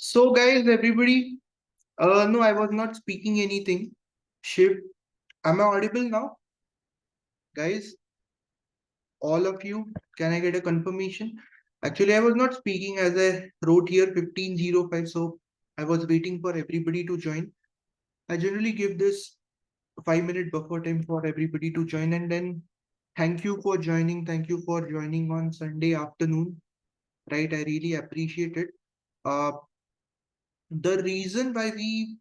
So, guys, everybody, no, I was not speaking anything. Shiv, am I audible now? Guys, all of you, can I get a confirmation? Actually, I was not speaking as I wrote here 15:05, so I was waiting for everybody to join. I generally give this 5 minute buffer time for everybody to join, and then thank you for joining. Thank you for joining on Sunday afternoon, right? I really appreciate it. Uh, the reason why we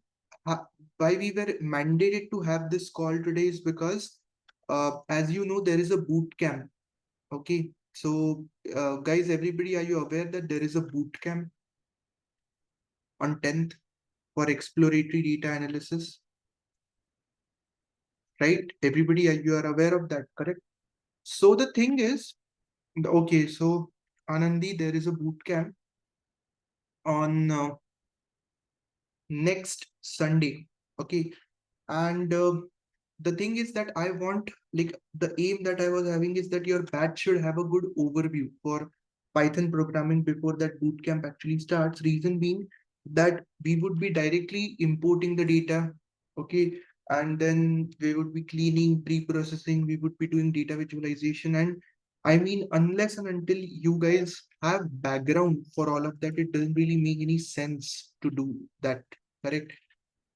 were mandated to have this call today is because as you know there is a boot camp. Okay, so guys, everybody, are you aware that there is a boot camp on 10th for exploratory data analysis? Right, everybody, you are aware of that, correct? So the thing is, okay, so Anandi, there is a boot camp on next Sunday. Okay, and the thing is that I want, like, the aim that I was having is that your batch should have a good overview for Python programming before that bootcamp actually starts. Reason being that we would be directly importing the data, okay, and then we would be cleaning, pre-processing, we would be doing data visualization. And I mean, unless and until you guys have background for all of that, it doesn't really make any sense to do that, correct?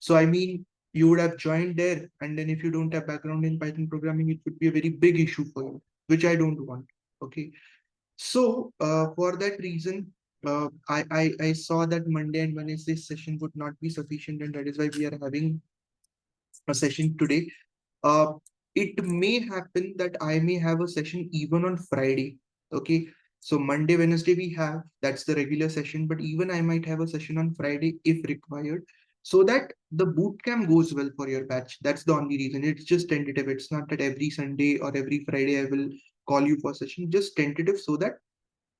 So I mean, you would have joined there, and then if you don't have background in Python programming, it would be a very big issue for you, which I don't want. Okay, so for that reason, I saw that Monday and Wednesday session would not be sufficient, and that is why we are having a session today. Uh, it may happen that I may have a session even on Friday. Okay, so Monday, Wednesday we have, that's the regular session, but even I might have a session on Friday if required, so that the boot camp goes well for your batch. That's the only reason. It's just tentative. It's not that every Sunday or every Friday I will call you for session. Just tentative so that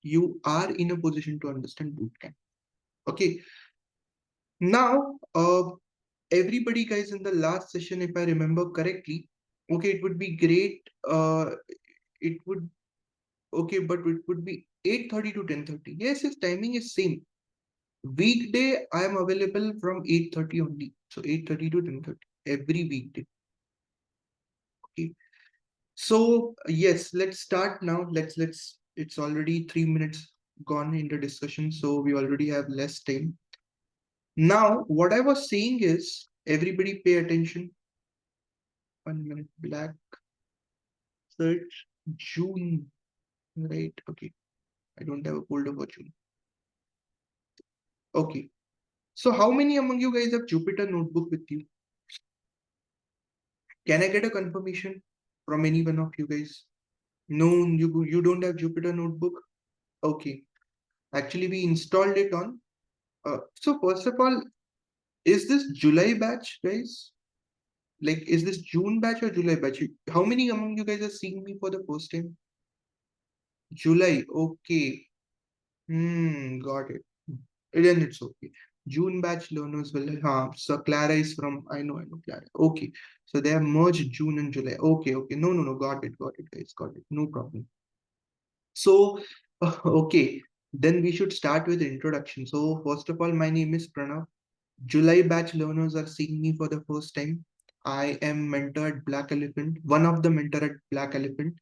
you are in a position to understand boot camp. Okay. Now, everybody, guys, in the last session, if I remember correctly, okay, it would be great. It would, okay, but it would be 8:30 to 10:30. Yes, his timing is same. Weekday, I am available from 8:30 only. So 8:30 to 10:30 every weekday. Okay. So yes, let's start now. Let's. It's already 3 minutes gone in the discussion, so we already have less time. Now, what I was saying is, everybody pay attention. 1 minute, black search June, right? Okay, I don't have a folder for June. Okay, so how many among you guys have Jupyter Notebook with you? Can I get a confirmation from any one of you guys? No, you don't have Jupyter Notebook. Okay, actually we installed it on. So first of all, is this July batch, guys? Like, is this June batch or July batch? How many among you guys are seeing me for the first time? July. Okay. Got it. Then it's okay. June batch learners will, so Clara is from, I know Clara. Okay. So they have merged June and July. Okay, okay. No. Got it, guys. Got it. No problem. So, okay. Then we should start with the introduction. So, first of all, my name is Pranav. July batch learners are seeing me for the first time. I am mentor at Black Elephant, one of the mentor at Black Elephant.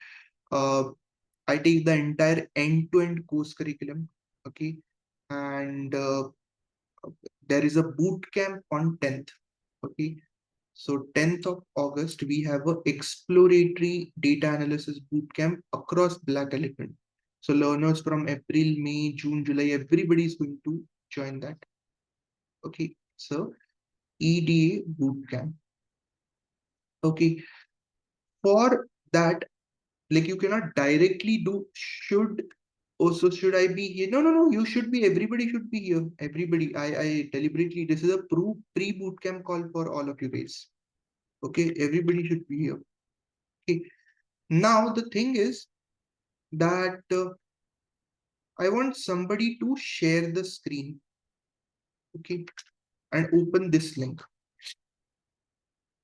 Uh, I take the entire end-to-end course curriculum. Okay. And there is a boot camp on 10th. Okay. So 10th of August, we have a exploratory data analysis boot camp across Black Elephant. So learners from April, May, June, July, everybody is going to join that. Okay. So EDA boot camp. Okay. For that, like, you cannot directly do should. Oh, so should I be here? No. You should be. Everybody should be here. Everybody. I deliberately. This is a pre-boot camp call for all of you guys. Okay. Everybody should be here. Okay. Now the thing is that I want somebody to share the screen. Okay. And open this link.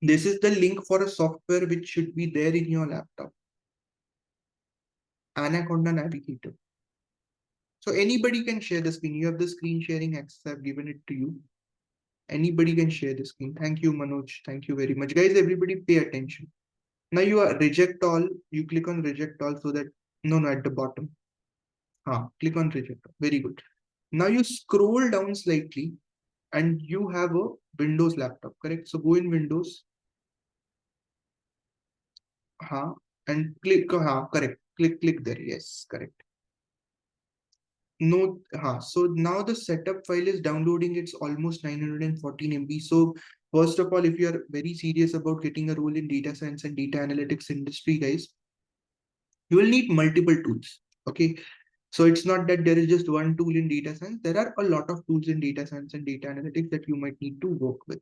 This is the link for a software which should be there in your laptop. Anaconda Navigator. So anybody can share the screen. You have the screen sharing access. I've given it to you. Anybody can share the screen. Thank you, Manoj. Thank you very much. Guys, everybody pay attention. Now you are reject all. You click on reject all so that, no, at the bottom. Click on reject all. Very good. Now you scroll down slightly and you have a Windows laptop, correct? So go in Windows. And click, correct. Click there. Yes, correct. No, so now the setup file is downloading. It's almost 914 MB. So first of all, if you are very serious about getting a role in data science and data analytics industry, guys, you will need multiple tools. Okay. So it's not that there is just one tool in data science. There are a lot of tools in data science and data analytics that you might need to work with.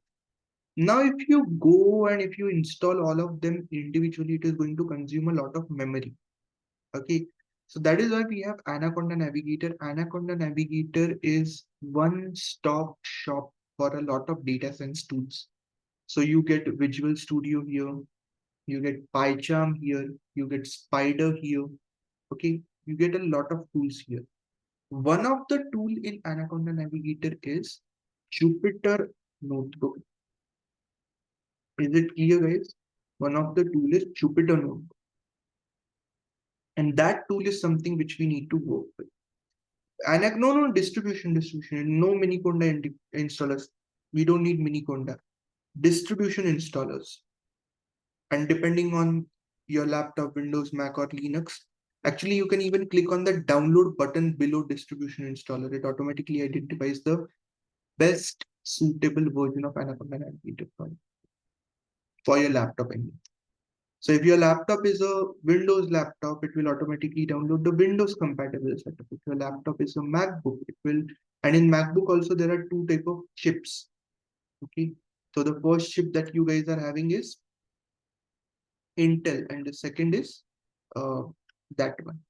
Now, if you go and if you install all of them individually, it is going to consume a lot of memory. Okay. So that is why we have Anaconda Navigator. Anaconda Navigator is one-stop shop for a lot of data science tools. So you get Visual Studio here, you get PyCharm here, you get Spider here. Okay, you get a lot of tools here. One of the tool in Anaconda Navigator is Jupyter Notebook. Is it clear, guys? One of the tool is Jupyter Notebook. And that tool is something which we need to work with. No, distribution. No Miniconda installers. We don't need Miniconda. Distribution installers. And depending on your laptop, Windows, Mac, or Linux, actually, you can even click on the download button below distribution installer. It automatically identifies the best suitable version of Anaconda Navigator for your laptop. I mean. So if your laptop is a Windows laptop, it will automatically download the Windows compatible setup. If your laptop is a MacBook, it will, and in MacBook also there are two type of chips. Okay. So the first chip that you guys are having is Intel, and the second is that one.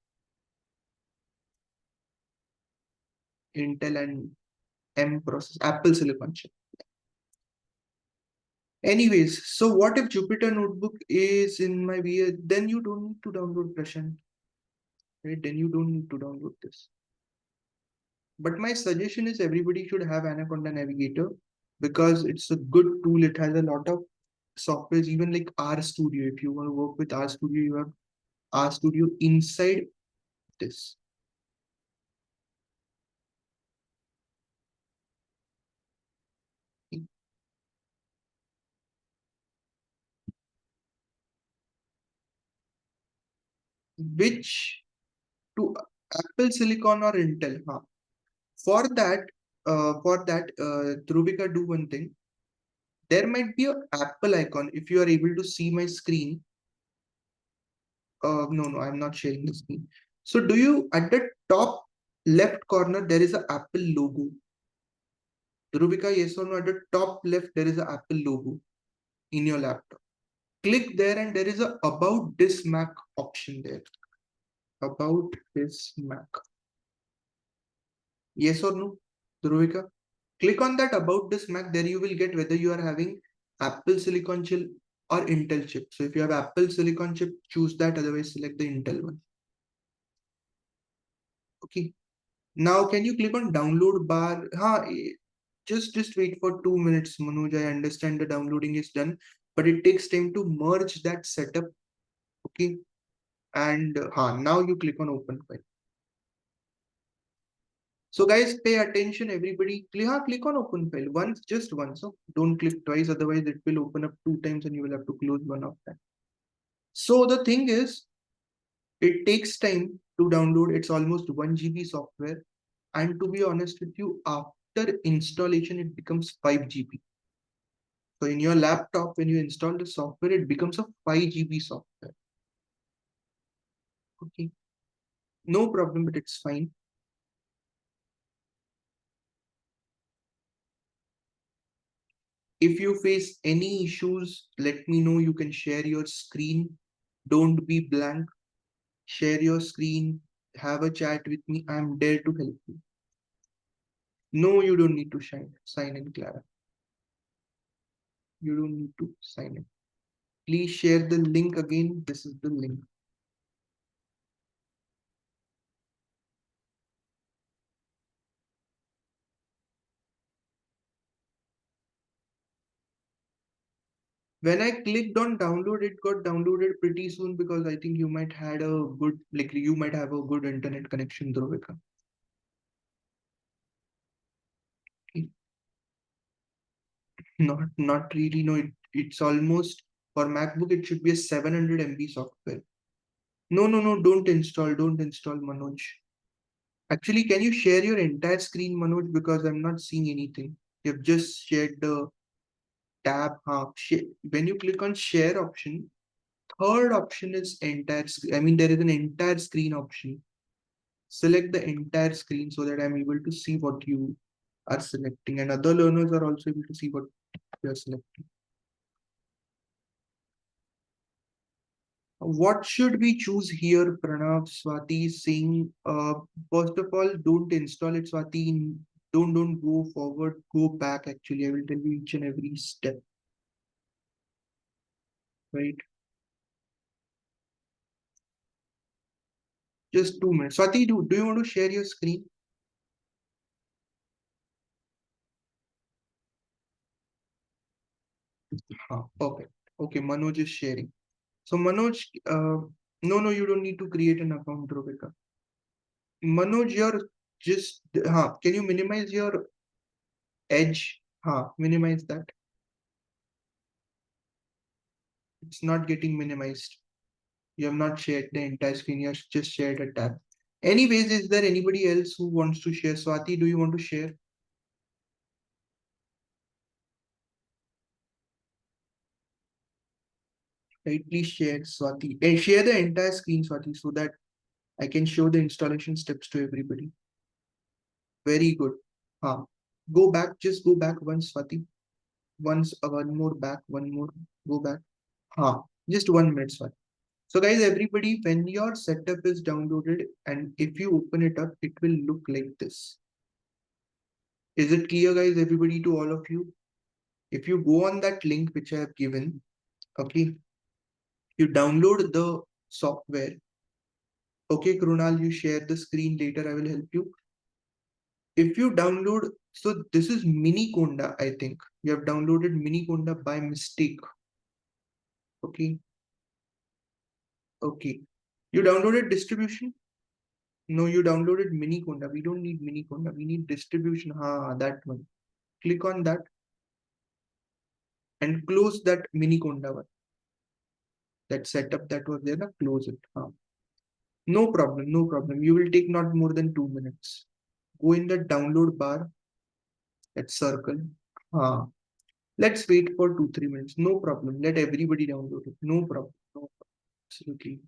Intel and M process, Apple Silicon chip. Anyways, so what if Jupyter Notebook is in my VR? Then you don't need to download Prashant, right? Then you don't need to download this. But my suggestion is everybody should have Anaconda Navigator because it's a good tool. It has a lot of softwares, even like RStudio. If you want to work with RStudio, you have RStudio inside this. Which to Apple Silicon or Intel? For that, Dhruvika, do one thing. There might be an Apple icon. If you are able to see my screen, no, I'm not sharing the screen. So do you, at the top left corner, there is an Apple logo. Dhruvika, yes or no? At the top left, there is an Apple logo in your laptop. Click there and there is a About This Mac option there. About This Mac. Yes or no, Dhruvika? Click on that About This Mac. There you will get whether you are having Apple Silicon chip or Intel chip. So if you have Apple Silicon chip, choose that. Otherwise, select the Intel one. Okay. Now, can you click on download bar? Just wait for 2 minutes, Manoj. I understand the downloading is done, but it takes time to merge that setup. Okay. And now you click on open file. So guys, pay attention, everybody. Click on open file once, just once. So don't click twice, otherwise it will open up 2 times and you will have to close one of them. So the thing is, it takes time to download. It's almost 1 GB software. And to be honest with you, after installation, it becomes 5 GB. So in your laptop, when you install the software, it becomes a 5 GB software. Okay. No problem, but it's fine. If you face any issues, let me know. You can share your screen. Don't be blank. Share your screen. Have a chat with me. I'm there to help you. No, you don't need to sign in, Clara. You don't need to sign in. Please share the link again. This is the link. When I clicked on download, it got downloaded pretty soon because I think you might had a good, like you might have a good internet connection, Dhruvika. Okay. Not really. No, it's almost for MacBook. It should be a 700 MB software. No, no, no. Don't install. Don't install, Manoj. Actually, can you share your entire screen, Manoj? Because I'm not seeing anything. You've just shared the tab. When you click on share option, third option is entire screen. I mean, there is an entire screen option. Select the entire screen so that I'm able to see what you are selecting, and other learners are also able to see what you are selecting. What should we choose here, Pranav? Swati is saying, first of all, don't install it, Swati. Don't go forward, go back. Actually, I will tell you each and every step, right? Just 2 minutes. Swati, do you want to share your screen? Perfect. Okay, Manoj is sharing. So Manoj, no, you don't need to create an account, Rovika. Manoj, you're just, can you minimize your edge? Minimize that. It's not getting minimized. You have not shared the entire screen, you have just shared a tab. Anyways, is there anybody else who wants to share? Swati, do you want to share? Right, please share, Swati. And share the entire screen, Swati, so that I can show the installation steps to everybody. Very good. Go back, just go back once, Swati. Once, one more back, one more, go back. Just 1 minute, Swati. So guys, everybody, when your setup is downloaded and if you open it up, it will look like this. Is it clear, guys, everybody, to all of you? If you go on that link which I have given, okay, you download the software. Okay, Krunal, you share the screen later, I will help you. If you download, so this is Miniconda, I think. You have downloaded Miniconda by mistake. Okay, okay. You downloaded distribution? No, you downloaded Miniconda. We don't need Miniconda. We need distribution. That one. Click on that and close that Miniconda one. That setup that was there, na, close it. No problem, no problem. You will take not more than 2 minutes. Go in the download bar, that circle. Uh, let's wait for 2-3 minutes. No problem. Let everybody download it. No problem. No problem. Absolutely.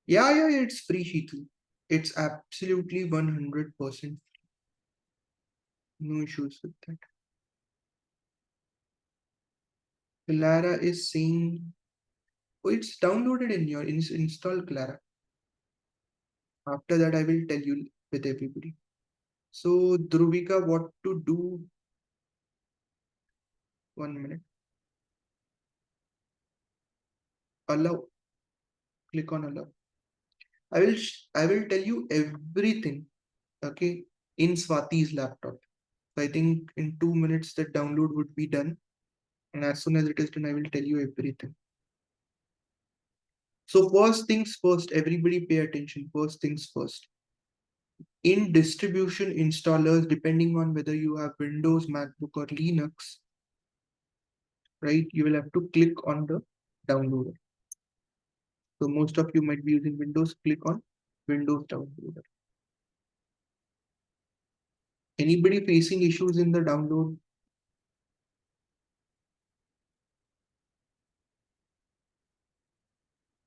Yeah, it's free, Sheetal. It's absolutely 100%. No issues with that. Clara is saying, oh, it's downloaded in your install, Clara. After that, I will tell you with everybody. So, Dhruvika, what to do? 1 minute. Allow. Click on allow. I will tell you everything. Okay, in Swati's laptop. So I think in 2 minutes the download would be done, and as soon as it is done, I will tell you everything. So first things first, everybody pay attention. First things first. In distribution installers, depending on whether you have Windows, MacBook, or Linux, right? You will have to click on the downloader. So most of you might be using Windows. Click on Windows downloader. Anybody facing issues in the download?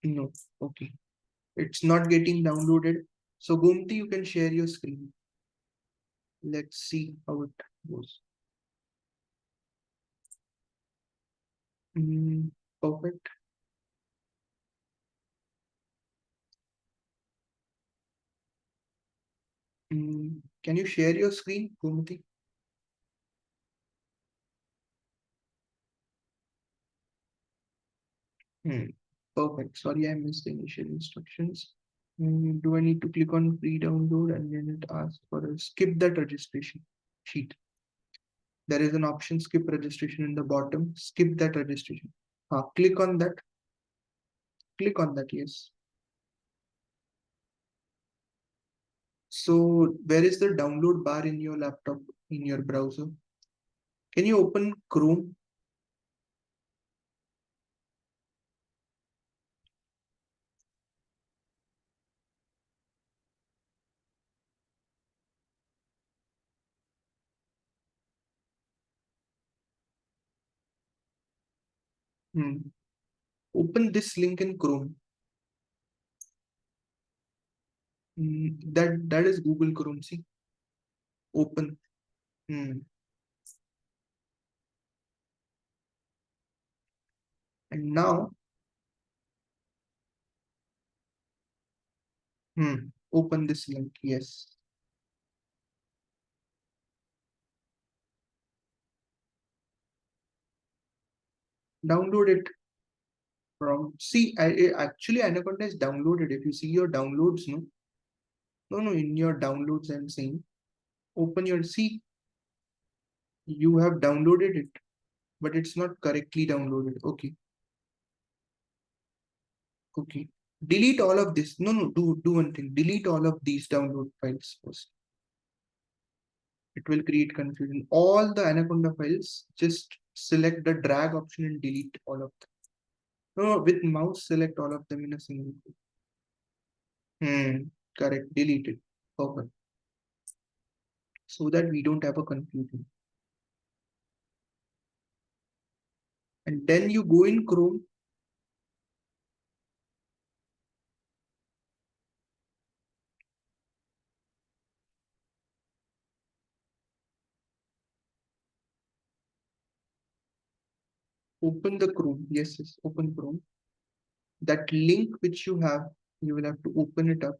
No. Okay. It's not getting downloaded. So Gomti, you can share your screen. Let's see how it goes. Perfect. Can you share your screen, Gomti? Hmm. Perfect. Sorry, I missed the initial instructions. Do I need to click on free download and then it asks for a skip that registration sheet? There is an option skip registration in the bottom. Skip that registration. Click on that. Click on that. Yes. So where is the download bar in your laptop in your browser? Can you open Chrome? Hmm. Open this link in Chrome. That is Google Chrome. See, open. Hmm. And now, open this link. Yes. Download it from. See, actually Anaconda is downloaded. If you see your downloads, no, in your downloads, I'm saying, open your. See, you have downloaded it, but it's not correctly downloaded. Okay. Okay. Delete all of this. No, do one thing. Delete all of these download files first. It will create confusion. All the Anaconda files, just select the drag option and delete all of them. No, with mouse, select all of them in a single. Correct. Delete it. Perfect. So that we don't have a confusion. And then you go in Chrome. Open the Chrome. Yes. Open Chrome. That link which you will have to open it up.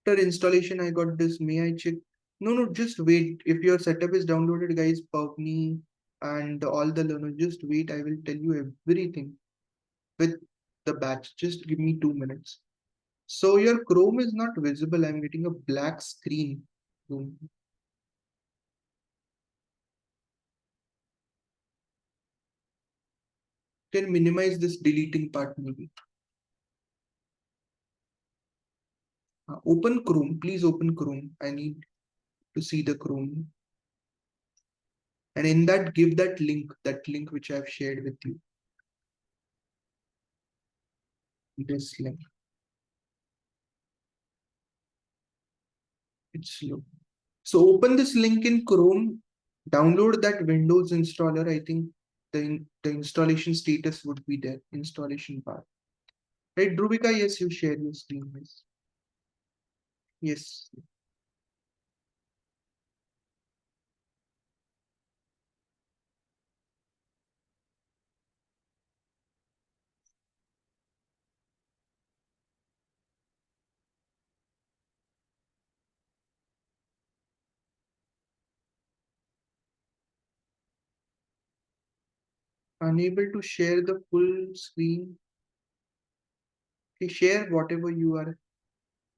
After installation, I got this. May I check? No, just wait. If your setup is downloaded, guys, Pavni and all the learners, just wait. I will tell you everything with the batch. Just give me 2 minutes. So your Chrome is not visible. I'm getting a black screen. Boom. Can minimize this deleting part maybe. Open Chrome. Please open Chrome. I need to see the Chrome. And in that, give that link which I've shared with you. This link. It's slow. So open this link in Chrome, download that Windows installer. I think the installation status would be there, installation bar. Right, Druvika? Yes, you share your screen. Yes. Yes. Unable to share the full screen. Okay, share whatever you are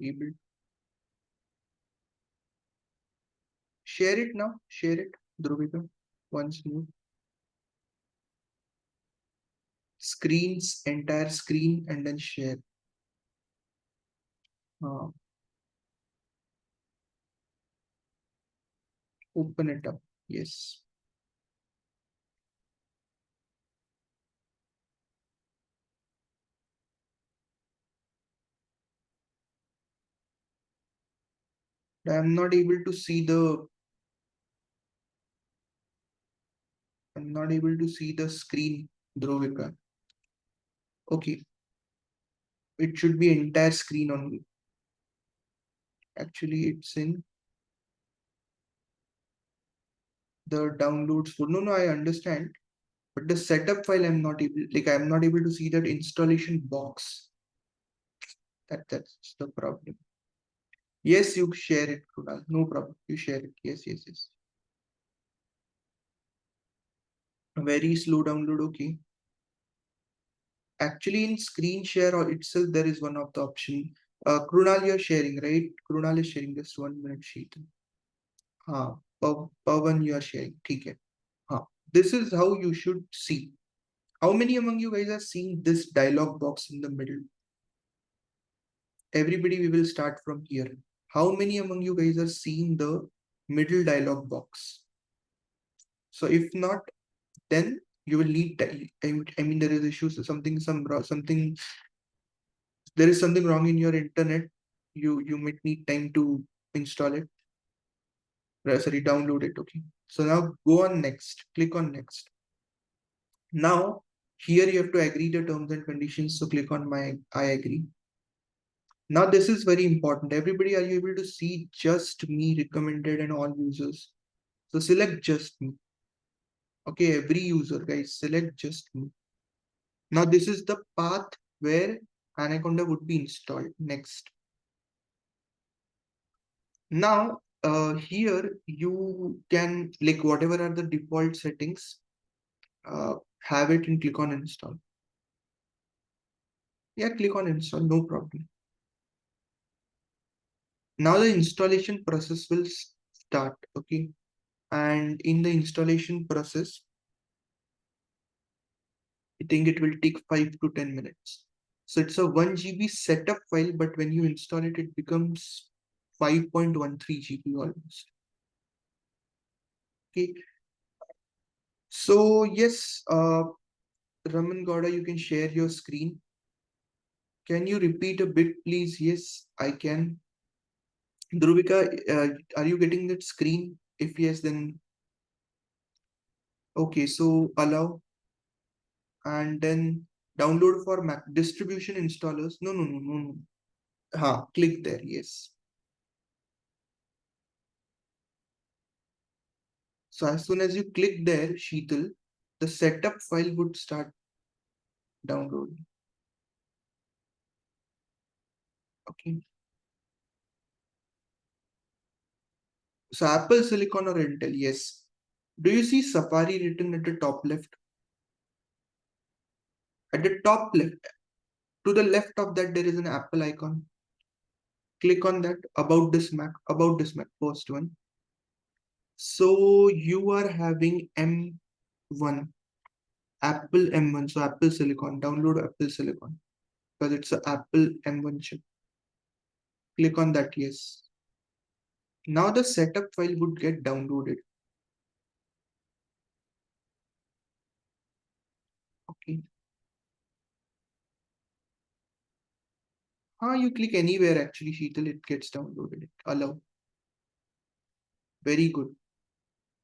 able. Share it now. Share it, Druvika. Once more. Screens, entire screen, and then share. Uh, Open it up. Yes. I'm not able to see the I'm not able to see the screen, Drovika. Okay, it should be entire screen only. Actually, it's in the downloads folder. No, I understand. But the setup file, I'm not able to see that installation box. That's the problem. Yes, you share it, Kunal. No problem. You share it. Yes. A very slow download. Okay. Actually, in screen share or itself, there is one of the option. Krunal, you're sharing, right? Krunal is sharing just 1 minute sheet. Pawan, you are sharing. Okay. This is how you should see. How many among you guys are seeing this dialog box in the middle? Everybody, we will start from here. How many among you guys are seeing the middle dialog box? So if not, then you will need. I mean, there is issues. Something. There is something wrong in your internet. You might need time to install it. Sorry, download it. Okay. So now go on next. Click on next. Now here you have to agree the terms and conditions. So click on my I agree. Now this is very important. Everybody, are you able to see just me recommended and all users? So select just me. Okay, every user, guys, select just me. Now this is the path where Anaconda would be installed. Next. Now here you can like whatever are the default settings, have it and click on install. Yeah, click on install, no problem. Now the installation process will start. Okay, and in the installation process, I think it will take 5 to 10 minutes. So it's a 1 GB setup file, but when you install it, it becomes 5.13 GB almost. Okay. So yes, Raman Gowda, you can share your screen. Can you repeat a bit, please? Yes, I can. Dhruvika, are you getting that screen? If yes, then okay. So allow and then download for Mac distribution installers. No, no, no, no, no. Click there. Yes. So as soon as you click there, Sheetal, the setup file would start downloading. Okay. So Apple Silicon or Intel, yes. Do you see Safari written at the top left? At the top left, to the left of that, there is an Apple icon. Click on that. About this Mac, first one. So you are having M1, Apple M1. So Apple Silicon, download Apple Silicon because it's an Apple M1 chip. Click on that, yes. Now the setup file would get downloaded. Okay. You click anywhere actually, Sheetal, it gets downloaded. Allow. Very good.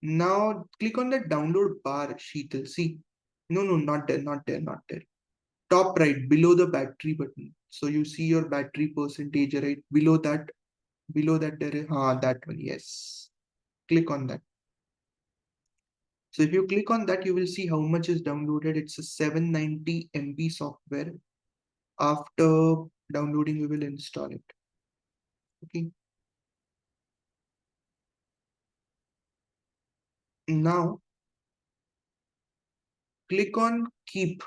Now click on the download bar, Sheetal. See. No, no, not there, not there, not there. Top right, below the battery button. So you see your battery percentage, right? Below that there is that one, yes. Click on that. So if you click on that, you will see how much is downloaded. It's a 790 MB software. After downloading, we will install it. Okay. Now click on keep.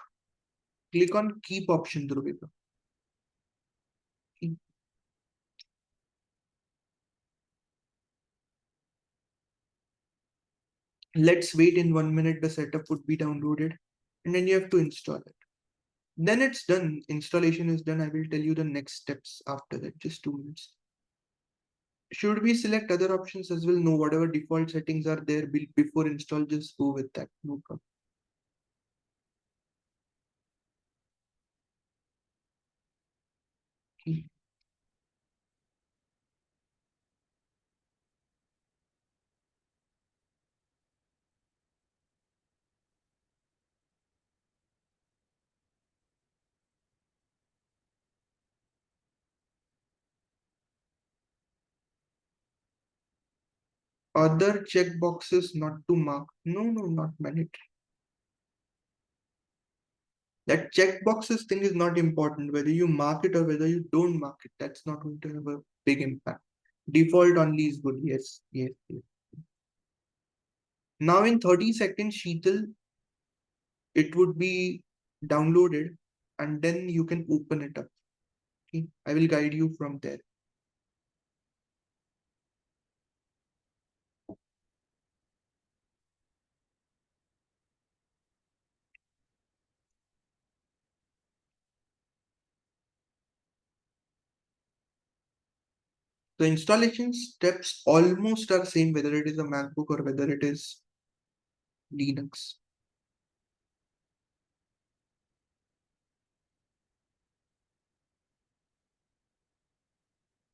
Click on keep option, Dhruvika. Let's wait in 1 minute, the setup would be downloaded and then you have to install it. Then it's done. Installation is done. I will tell you the next steps after that, just 2 minutes. Should we select other options as well? No, whatever default settings are there before install, just go with that. No problem. Okay. Other checkboxes not to mark. No, no, not mandatory. That checkboxes thing is not important. Whether you mark it or whether you don't mark it, that's not going to have a big impact. Default only is good. Yes, yes, yes. Now in 30 seconds, Sheetal, it would be downloaded. and then you can open it up. Okay, I will guide you from there. The installation steps almost are same whether it is a MacBook or whether it is Linux.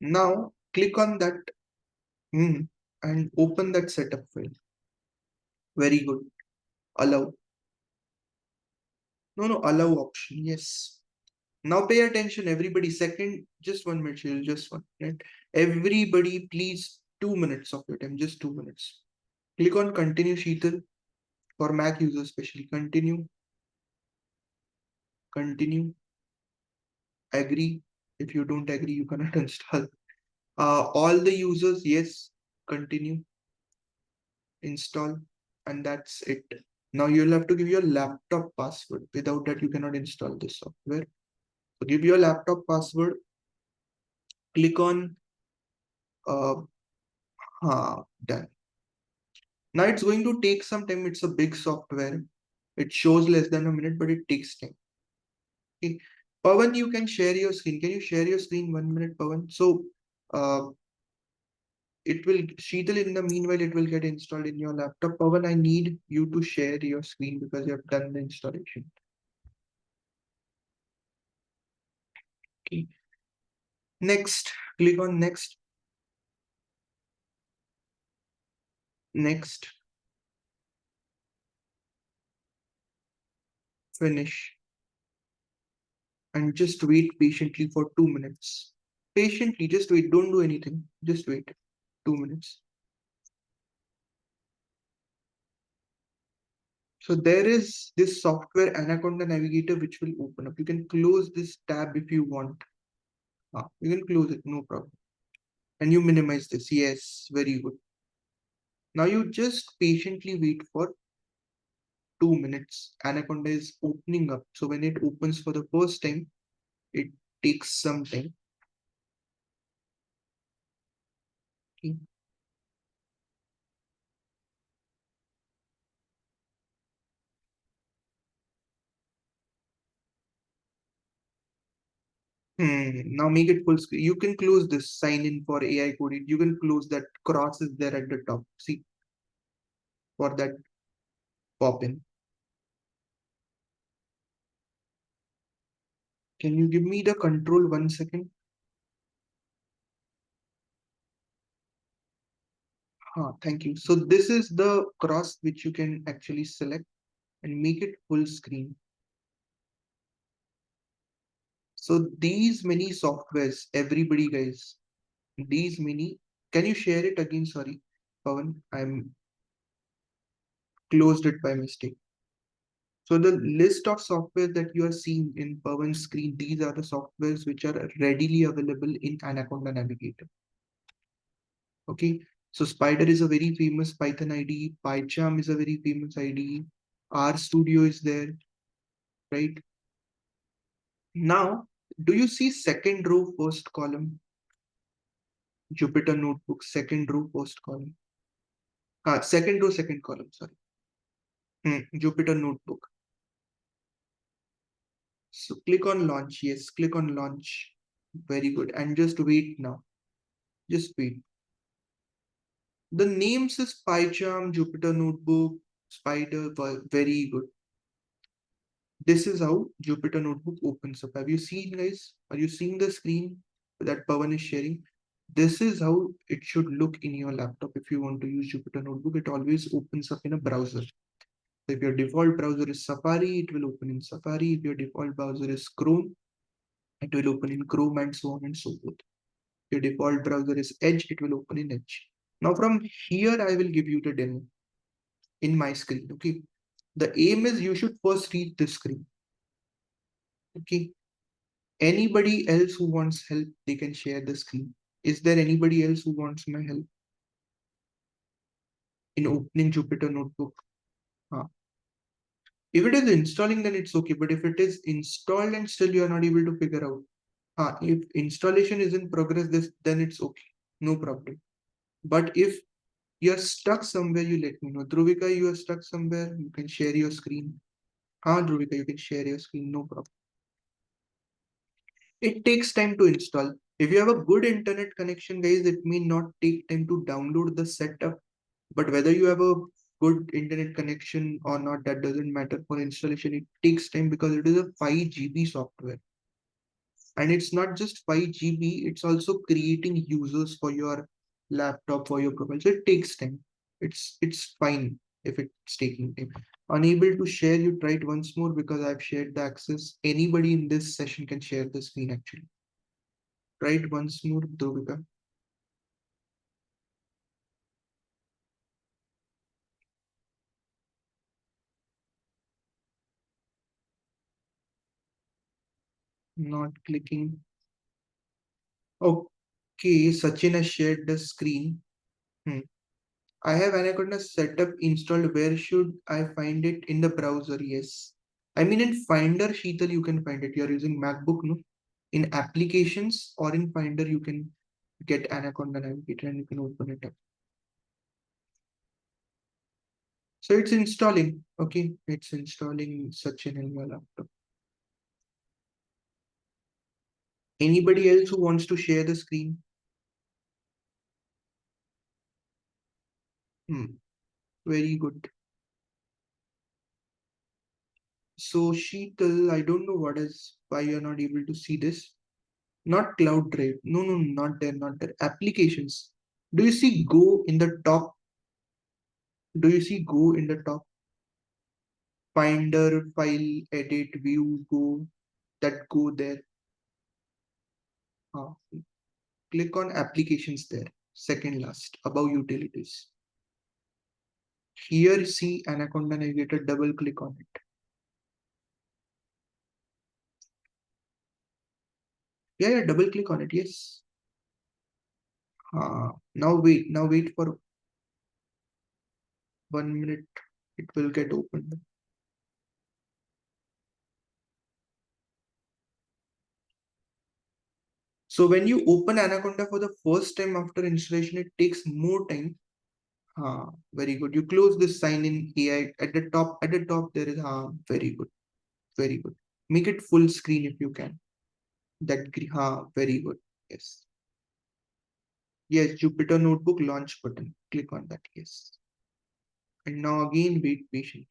Now click on that and open that setup file. Very good. Allow. No, allow option. Yes. Now pay attention, everybody. Second, just 1 minute, Shil, just 1 minute. Everybody, please, 2 minutes of your time, just 2 minutes. Click on continue, Sheetal, for Mac users especially. Continue, continue, agree. If you don't agree, you cannot install. All the users, yes, continue, install, and that's it. Now you'll have to give your laptop password. Without that, you cannot install this software. So give your laptop password. Click on done. Now it's going to take some time. It's a big software. It shows less than a minute, but it takes time. Okay. Pawan, you can share your screen. Can you share your screen 1 minute, Pawan? So uh, it will, Sheetal, in the meanwhile, it will get installed in your laptop. Pawan, I need you to share your screen because you have done the installation. Okay. Next, click on next. Next. Finish. And just wait patiently for 2 minutes. Patiently, just wait. Don't do anything. Just wait. 2 minutes. So there is this software Anaconda Navigator which will open up. You can close this tab if you want. You can close it, no problem. And you minimize this. Yes, very good. Now you just patiently wait for 2 minutes. Anaconda is opening up. So when it opens for the first time, it takes some time. Okay. Now make it full screen. You can close this sign in for AI coding. You can close that cross is there at the top. See, for that pop in. Can you give me the control 1 second? Thank you. So this is the cross which you can actually select and make it full screen. So these many softwares, everybody guys, these many, can you share it again? Sorry, Pawan, I'm closed it by mistake. So the list of software that you are seeing in Pawan's screen, these are the softwares which are readily available in Anaconda Navigator. Okay, so Spider is a very famous Python IDE, PyCharm is a very famous IDE, RStudio is there, right? Now, do you see second row, first column? Jupyter Notebook, second row, first column. Second row, second column, sorry. Jupyter Notebook. So click on launch. Yes, click on launch. Very good. And just wait now. Just wait. The names is PyCharm, Jupyter Notebook, Spider. Very good. This is how Jupyter Notebook opens up. Have you seen, guys? Are you seeing the screen that Pawan is sharing? This is how it should look in your laptop if you want to use Jupyter Notebook. It always opens up in a browser. So if your default browser is Safari, it will open in Safari. If your default browser is Chrome, it will open in Chrome and so on and so forth. If your default browser is Edge, it will open in Edge. Now from here, I will give you the demo in my screen. Okay. The aim is you should first read the screen. Okay. Anybody else who wants help, they can share the screen. Is there anybody else who wants my help in opening Jupyter Notebook? If it is installing, then it's okay. But if it is installed and still you are not able to figure out, if installation is in progress, then it's okay, no problem. But if you're stuck somewhere, you let me know. Dhruvika, you are stuck somewhere, you can share your screen. Dhruvika, you can share your screen, no problem. It takes time to install. If you have a good internet connection, guys, it may not take time to download the setup. But whether you have a good internet connection or not, that doesn't matter for installation. It takes time because it is a 5 GB software. And it's not just 5 GB, it's also creating users for your laptop, for your profile. So it takes time. It's fine if it's taking time. Unable to share, you try it once more because I've shared the access. Anybody in this session can share the screen actually. Try it once more, Dovika. Not clicking. Okay, Sachin has shared the screen. Hmm. I have Anaconda setup installed. Where should I find it in the browser? Yes. I mean, in Finder, Sheetal, you can find it. You're using MacBook, no? In applications or in Finder, you can get Anaconda Navigator and you can open it up. So it's installing. Okay, it's installing Sachin in your laptop. Anybody else who wants to share the screen? Very good. So Sheetal, I don't know what is why you're not able to see this. Not cloud drive. No, no, not there, not there. Applications. Do you see Go in the top? Do you see Go in the top? Finder, file, edit, view, Go. That Go there. Uh, Click on applications there. Second last. Above utilities. Here see Anaconda Navigator. Double click on it. Yeah, yeah, double click on it. Yes. Now wait. Now wait for 1 minute. It will get opened. So when you open Anaconda for the first time after installation, it takes more time. Very good. You close this sign in AI at the top. At the top there is very good, very good. Make it full screen if you can. Very good. Yes, yes. Jupyter Notebook launch button. Click on that. Yes. And now again wait patiently.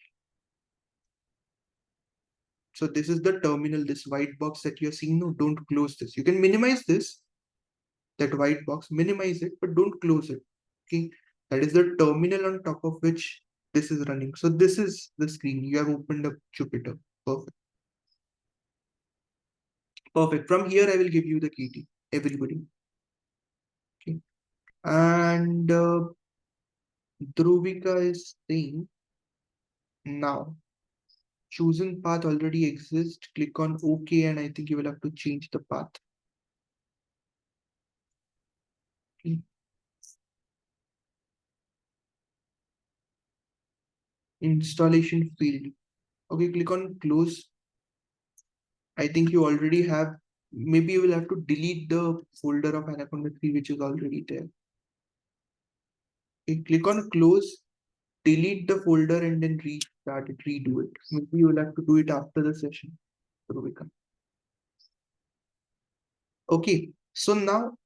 So this is the terminal. This white box that you're seeing. No, don't close this. You can minimize this. That white box. Minimize it, but don't close it. Okay. That is the terminal on top of which this is running. So this is the screen. You have opened up Jupyter. Perfect. Perfect. From here, I will give you the key, everybody. Okay. And Dhruvika is saying now chosen path already exists. Click on OK, and I think you will have to change the path. Okay. Installation field. Okay, click on close. I think you already have. Maybe you will have to delete the folder of Anaconda 3, which is already there. Okay, click on close, delete the folder, and then restart it, redo it. Maybe you will have to do it after the session, Dhruvika. Okay, so now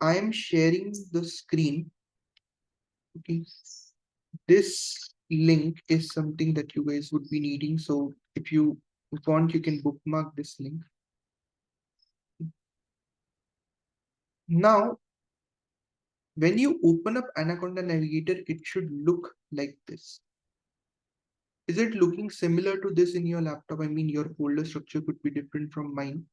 I am sharing the screen. Okay, this link is something that you guys would be needing. So if you want, you can bookmark this link. Now, when you open up Anaconda Navigator, it should look like this. Is it looking similar to this in your laptop? I mean, your folder structure could be different from mine.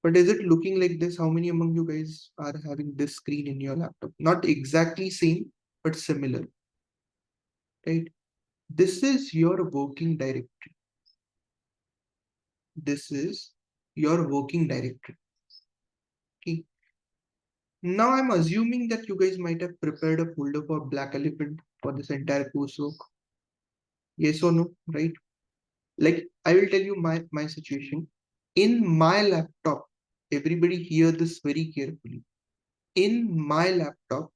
But is it looking like this? How many among you guys are having this screen in your laptop? Not exactly same, but similar, right? This is your working directory. This is your working directory. Okay. Now I'm assuming that you guys might have prepared a folder for Black Elephant for this entire coursework. Yes or no, right? Like I will tell you my situation. In my laptop, everybody hear this very carefully. In my laptop,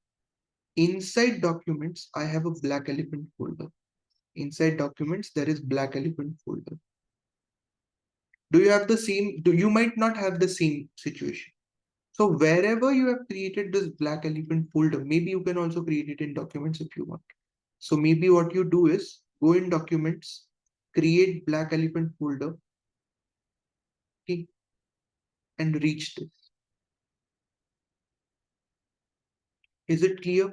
inside documents, I have a black elephant folder. Inside documents, there is black elephant folder. Do you have the same? You might not have the same situation. So wherever you have created this black elephant folder, maybe you can also create it in documents if you want. So maybe what you do is go in documents, create black elephant folder, okay, and reach this. Is it clear?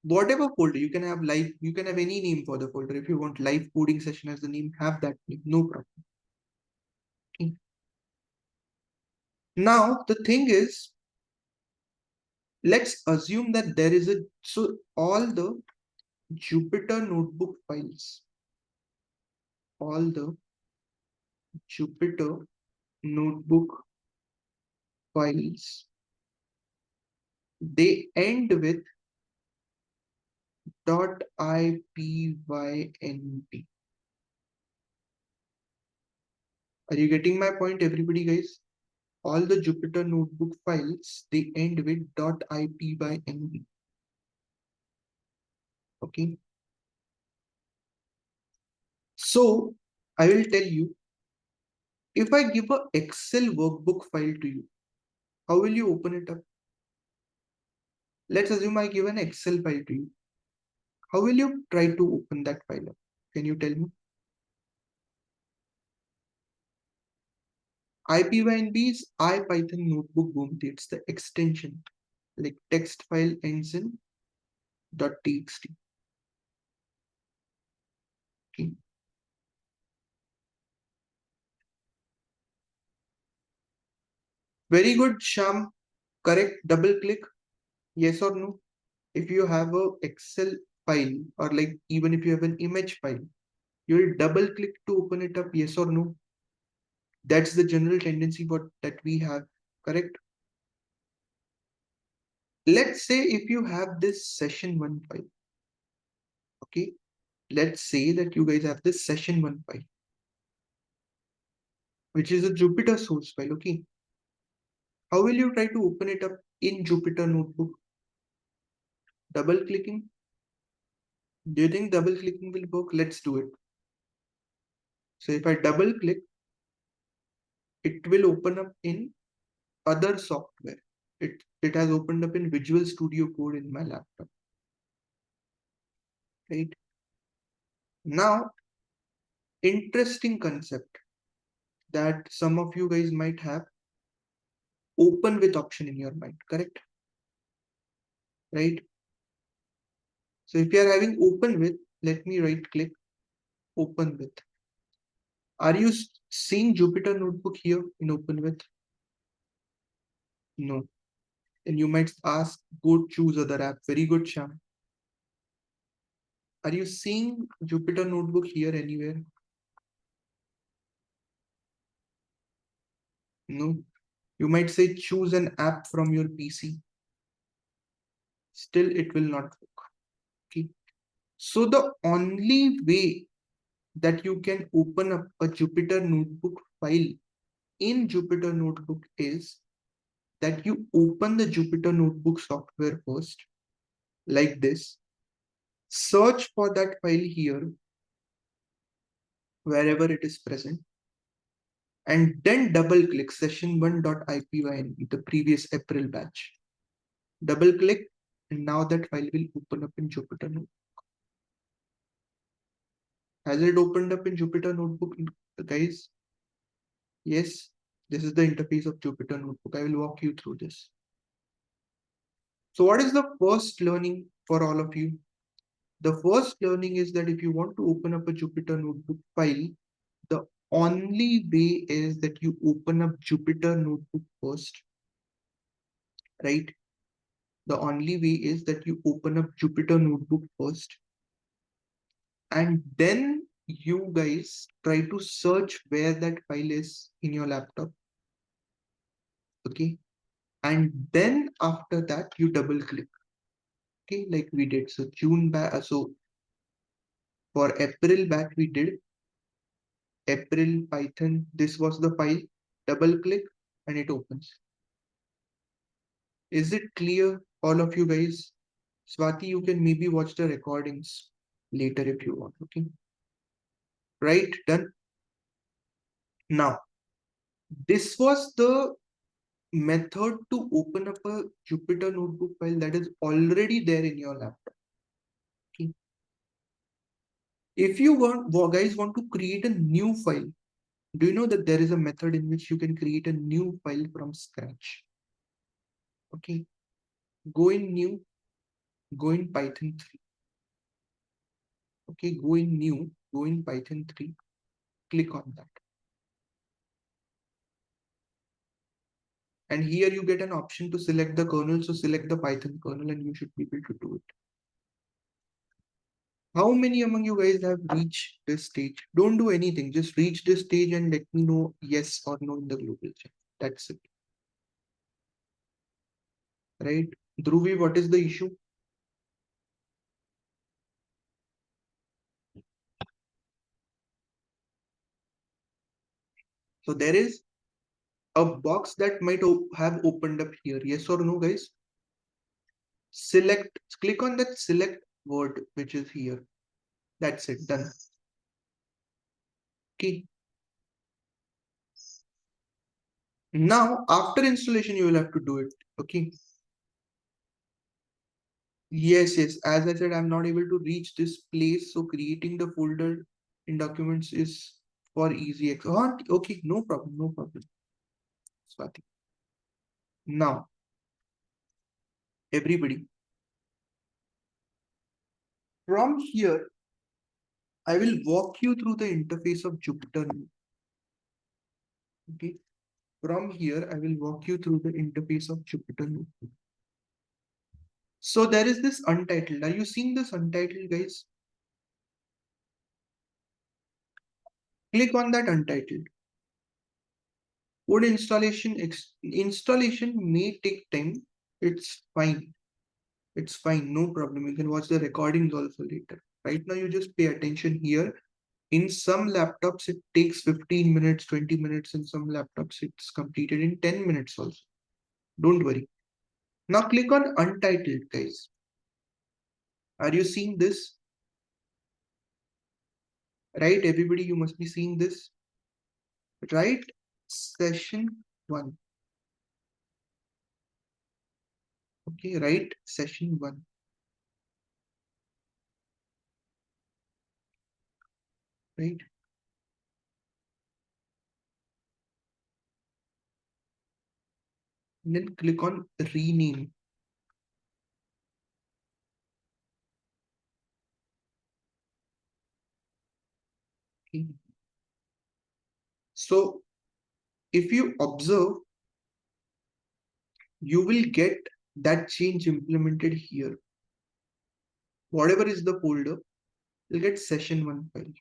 Whatever folder you can have live, you can have any name for the folder. If you want live coding session as the name, have that name, no problem. Okay. Now the thing is, let's assume that there is a, so all the Jupyter notebook files, all the Jupyter notebook files, they end with .ipynb. Are you getting my point, everybody, guys? All the Jupyter notebook files, they end with .ipynb. Okay. So I will tell you, if I give a Excel workbook file to you, how will you open it up? Let's assume I give an Excel file to you. How will you try to open that file up? Can you tell me? IPynb is IPython notebook Boomty. It's the extension. Like text file ends in .txt. Okay. Very good, Sham. Correct. Double click. Yes or no? If you have a Excel file, or like even if you have an image file, you will double click to open it up. Yes or no? That's the general tendency that we have. Correct. Let's say if you have this session 1 file. Okay. Let's say that you guys have this session 1 file, which is a Jupyter source file. Okay. How will you try to open it up in Jupyter Notebook? Double clicking. Do you think double clicking will work? Let's do it. So if I double click, it will open up in other software. It has opened up in Visual Studio Code in my laptop. Right. Now, interesting concept that some of you guys might have, open with option in your mind, correct? Right. So if you are having open with, let me right click open with. Are you seeing Jupyter Notebook here in open with? No. And you might ask, go choose other app. Very good, Sham. Are you seeing Jupyter Notebook here anywhere? No. You might say choose an app from your PC. Still, it will not work. Okay. So the only way that you can open up a Jupyter Notebook file in Jupyter Notebook is that you open the Jupyter Notebook software first, like this. Search for that file here, wherever it is present, and then double click session1.ipynb, the previous April batch. Double click, and now that file will open up in Jupyter Notebook. Has it opened up in Jupyter Notebook, guys? Yes, this is the interface of Jupyter Notebook. I will walk you through this. So what is the first learning for all of you? The first learning is that if you want to open up a Jupyter Notebook file, the only way is that you open up Jupyter Notebook first, right? The only way is that you open up Jupyter Notebook first, and then you guys try to search where that file is in your laptop. Okay. And then after that, you double click. Okay, like we did. So For April batch we did April Python. This was the file. Double click and it opens. Is it clear, all of you guys? Swati, you can maybe watch the recordings later if you want. Okay. Right, done. Now, this was the method to open up a Jupyter notebook file that is already there in your laptop. Okay. If you guys want to create a new file, do you know that there is a method in which you can create a new file from scratch? Okay. Go in new, go in Python 3. Okay, go in new, go in Python 3, click on that. And here you get an option to select the kernel. So select the Python kernel and you should be able to do it. How many among you guys have reached this stage? Don't do anything. Just reach this stage and let me know yes or no in the global chat. That's it. Right? Dhruvi, what is the issue? So there is a box that might have opened up here. Yes or no, guys? Select, click on that select word which is here. That's it, done. Okay. Now, after installation, you will have to do it. Okay. Yes, yes. As I said, I'm not able to reach this place. So creating the folder in documents is for easy access. Oh, okay, no problem, no problem. Swati. Now, everybody, from here, I will walk you through the interface of Jupyter. Okay. From here, I will walk you through the interface of Jupyter. So there is this untitled. Are you seeing this untitled, guys? Click on that untitled. Code installation may take time. It's fine. It's fine. No problem. You can watch the recordings also later. Right now, you just pay attention here. In some laptops, it takes 15 minutes, 20 minutes. In some laptops, it's completed in 10 minutes also. Don't worry. Now click on untitled, guys. Are you seeing this? Right, everybody, you must be seeing this. Right, session 1. Okay, right, session 1. Right. And then click on rename. Okay. So if you observe, you will get that change implemented here. Whatever is the folder, you'll get session 1 file.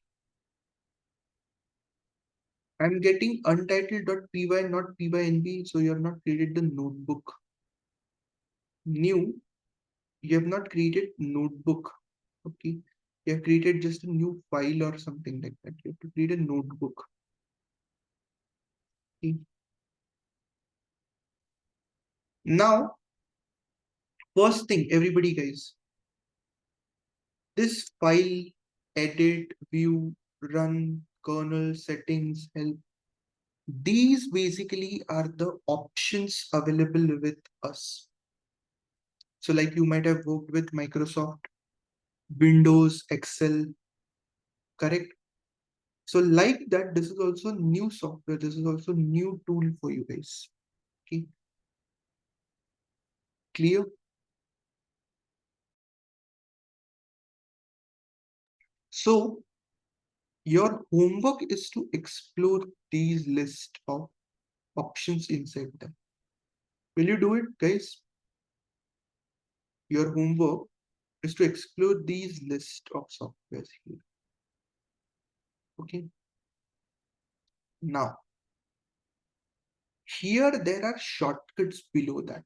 I'm getting untitled.py, not pynb, so you have not created the notebook. New, you have not created notebook. Okay, you have created just a new file or something like that. You have to create a notebook. Okay. Now, first thing, everybody, guys, this file, edit, view, run, kernel, settings, help. These basically are the options available with us. So like you might have worked with Microsoft, Windows, Excel, correct? So like that, this is also new software. This is also new tool for you guys. Okay. Clear? So your homework is to explore these list of options inside them. Will you do it, guys? Your homework is to explore these list of softwares here. Okay. Now, here there are shortcuts below that.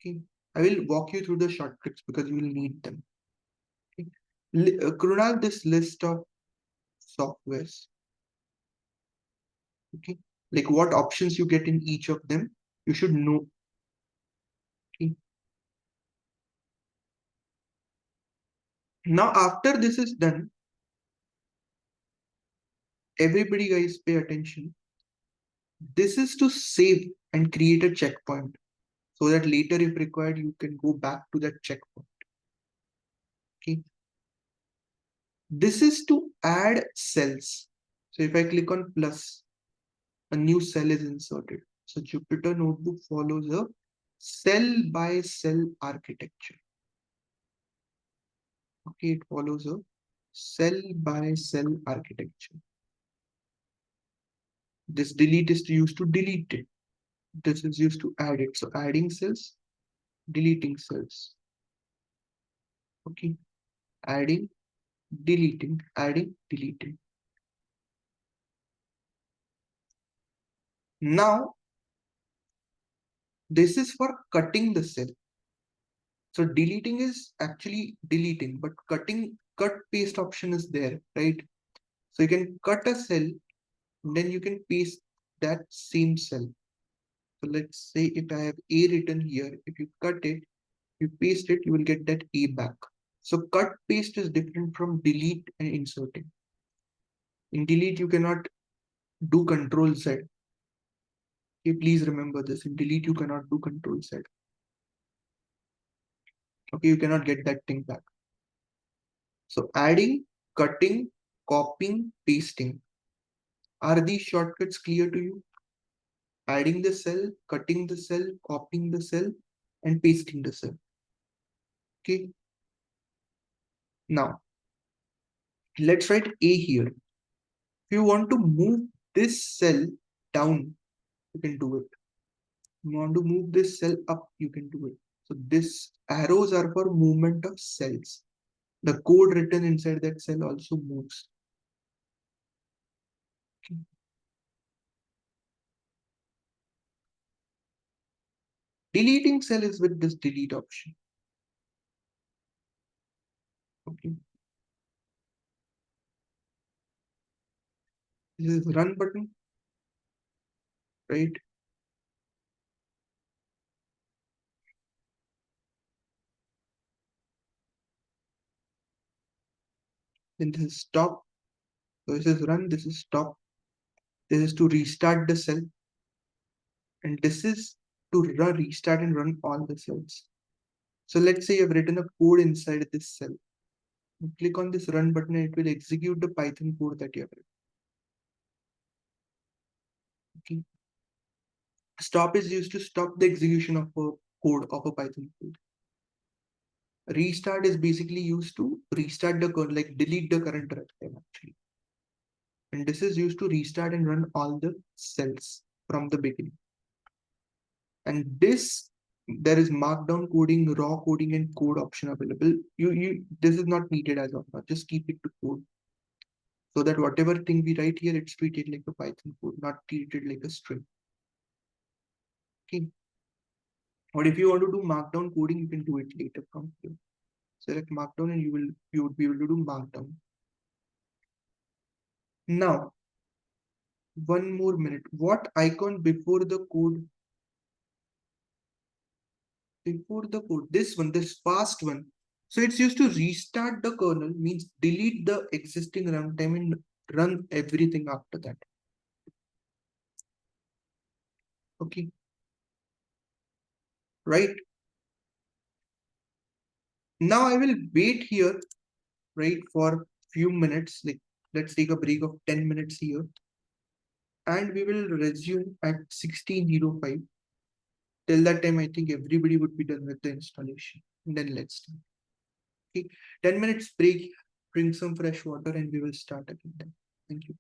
Okay. I will walk you through the shortcuts because you will need them. Okay. Krunal, this list of softwares, okay, like what options you get in each of them, you should know. Okay. Now, after this is done, everybody guys pay attention. This is to save and create a checkpoint so that later, if required, you can go back to that checkpoint. Okay. This is to add cells. So if I click on plus, a new cell is inserted. So Jupyter Notebook follows a cell by cell architecture. Okay, it follows a cell by cell architecture. This delete is used to delete it. This is used to add it. So adding cells, deleting cells. Okay, adding, deleting, adding, deleting. Now, this is for cutting the cell. So deleting is actually deleting, but cut paste option is there, right? So you can cut a cell, then you can paste that same cell. So let's say if I have A written here, if you cut it, you paste it, you will get that A back. So cut paste is different from delete and inserting. In delete, you cannot do control Z. Okay, please remember this. In delete, you cannot do control Z. Okay, you cannot get that thing back. So adding, cutting, copying, pasting. Are these shortcuts clear to you? Adding the cell, cutting the cell, copying the cell, and pasting the cell. Okay. Now, let's write A here. If you want to move this cell down, you can do it. If you want to move this cell up, you can do it. So this arrows are for movement of cells. The code written inside that cell also moves. Okay. Deleting cell is with this delete option. Okay. This is run button, right? Then this is stop. So this is run, this is stop. This is to restart the cell. And this is to restart and run all the cells. So let's say you've written a code inside this cell. You click on this run button and it will execute the Python code that you have written. Okay. Stop is used to stop the execution of a code of a Python code. Restart is basically used to restart the code, like delete the current runtime actually. And this is used to restart and run all the cells from the beginning. And this, there is markdown coding, raw coding, and code option available. This is not needed as of now. Just keep it to code, so that whatever thing we write here, it's treated like a Python code, not treated like a string. Okay. Or if you want to do markdown coding, you can do it later from here. Select markdown and you would be able to do markdown. Now, one more minute. What icon before the code? Before the code, this one, this fast one. So it's used to restart the kernel, means delete the existing runtime and run everything after that. Okay. Right. Now I will wait here, right, for few minutes. Like let's take a break of 10 minutes here. And we will resume at 16:05. Till that time, I think everybody would be done with the installation. And then let's start. Okay. 10 minutes break, drink some fresh water, and we will start again then. Thank you.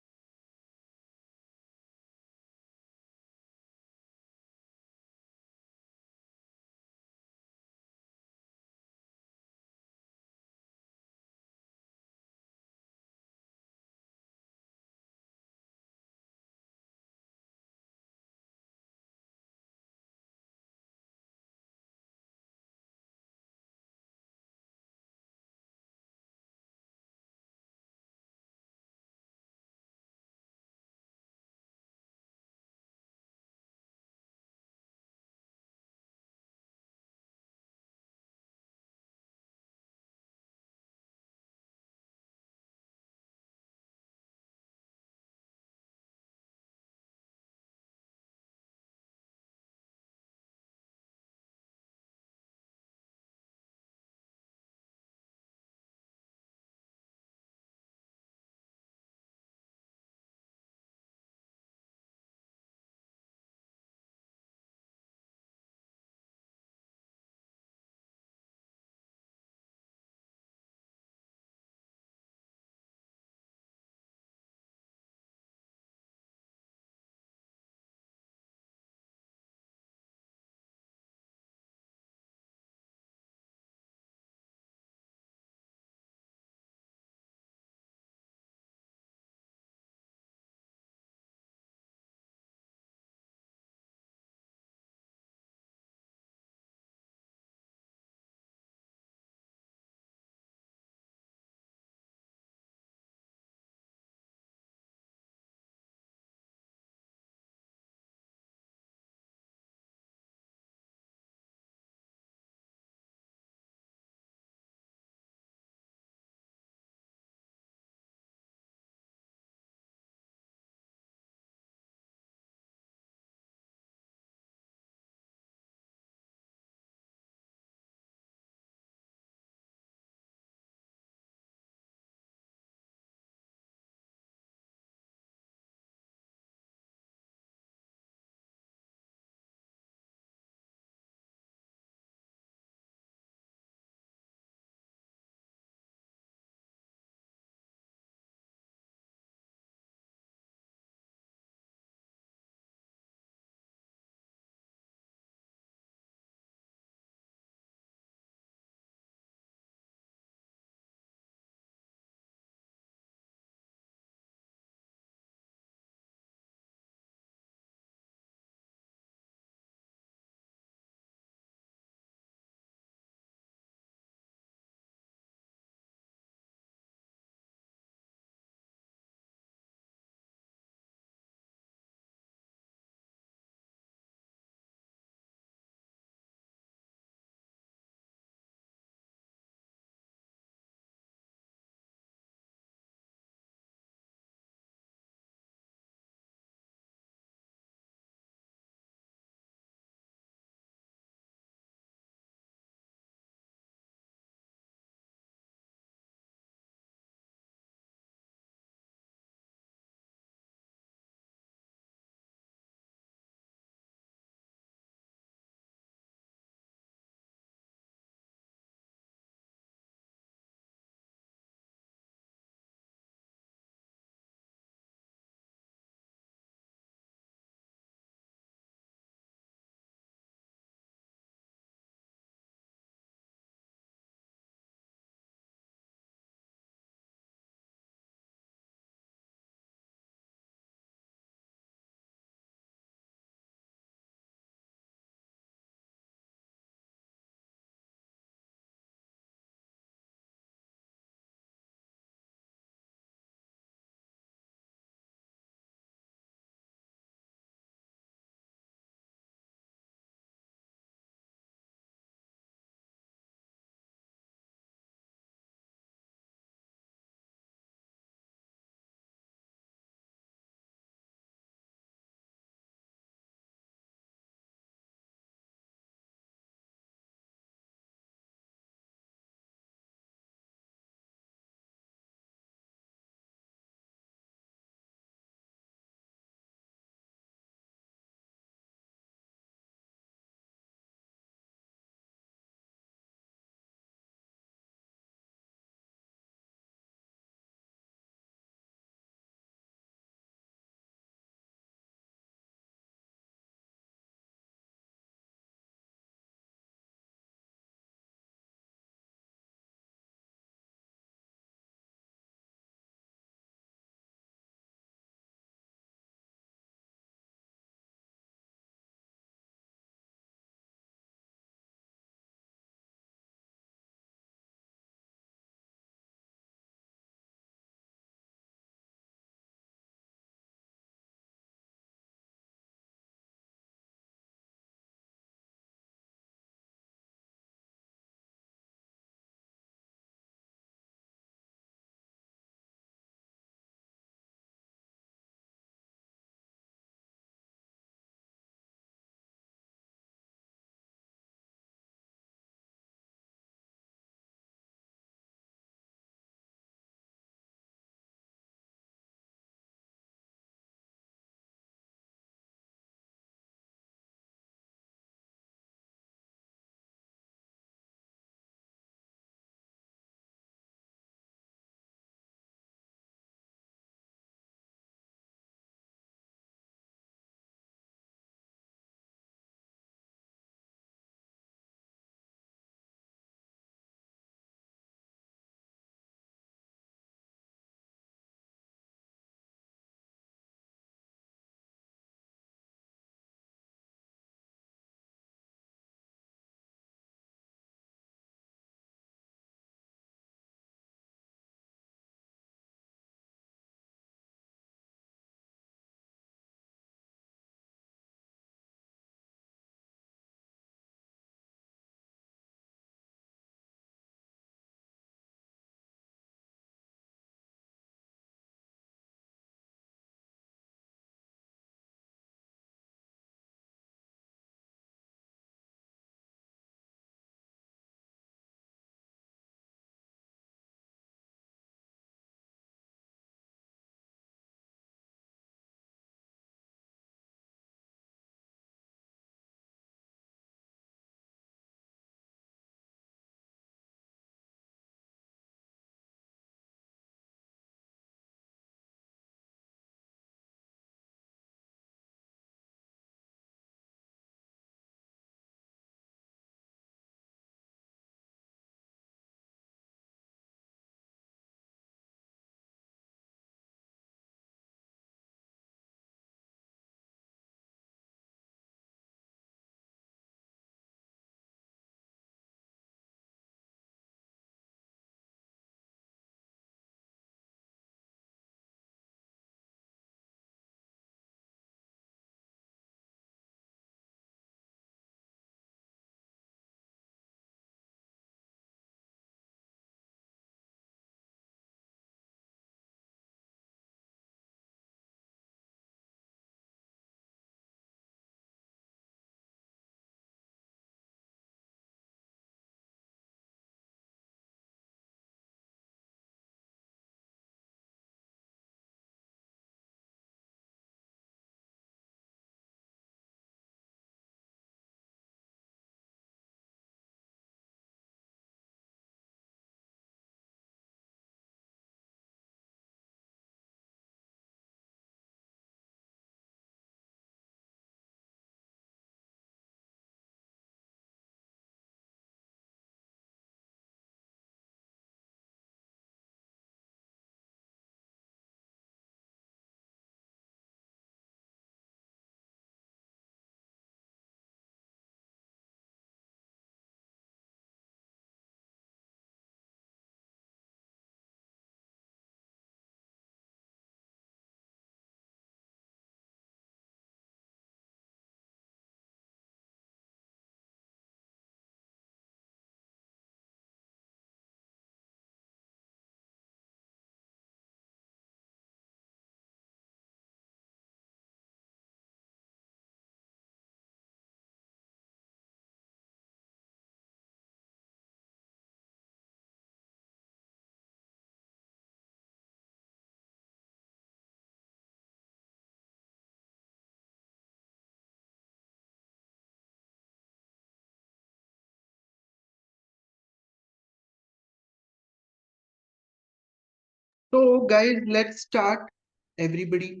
So guys, let's start. Everybody,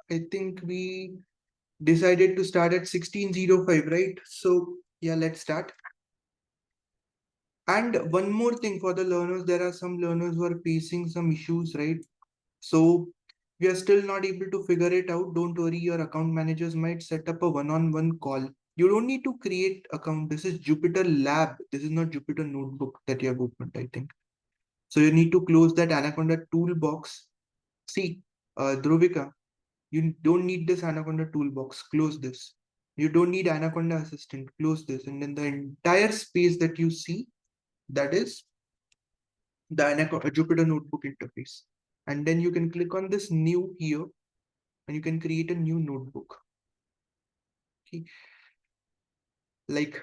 I think we decided to start at 16:05, right? So yeah, let's start. And one more thing for the learners, there are some learners who are facing some issues, right? So we are still not able to figure it out. Don't worry, your account managers might set up a one-on-one call. You don't need to create account. This is Jupyter Lab. This is not Jupyter Notebook that you have opened, I think. So you need to close that Anaconda toolbox. See, Dhruvika, you don't need this Anaconda toolbox. Close this. You don't need Anaconda Assistant. Close this. And then the entire space that you see, that is the Jupyter Notebook interface. And then you can click on this new here and you can create a new notebook. Okay, like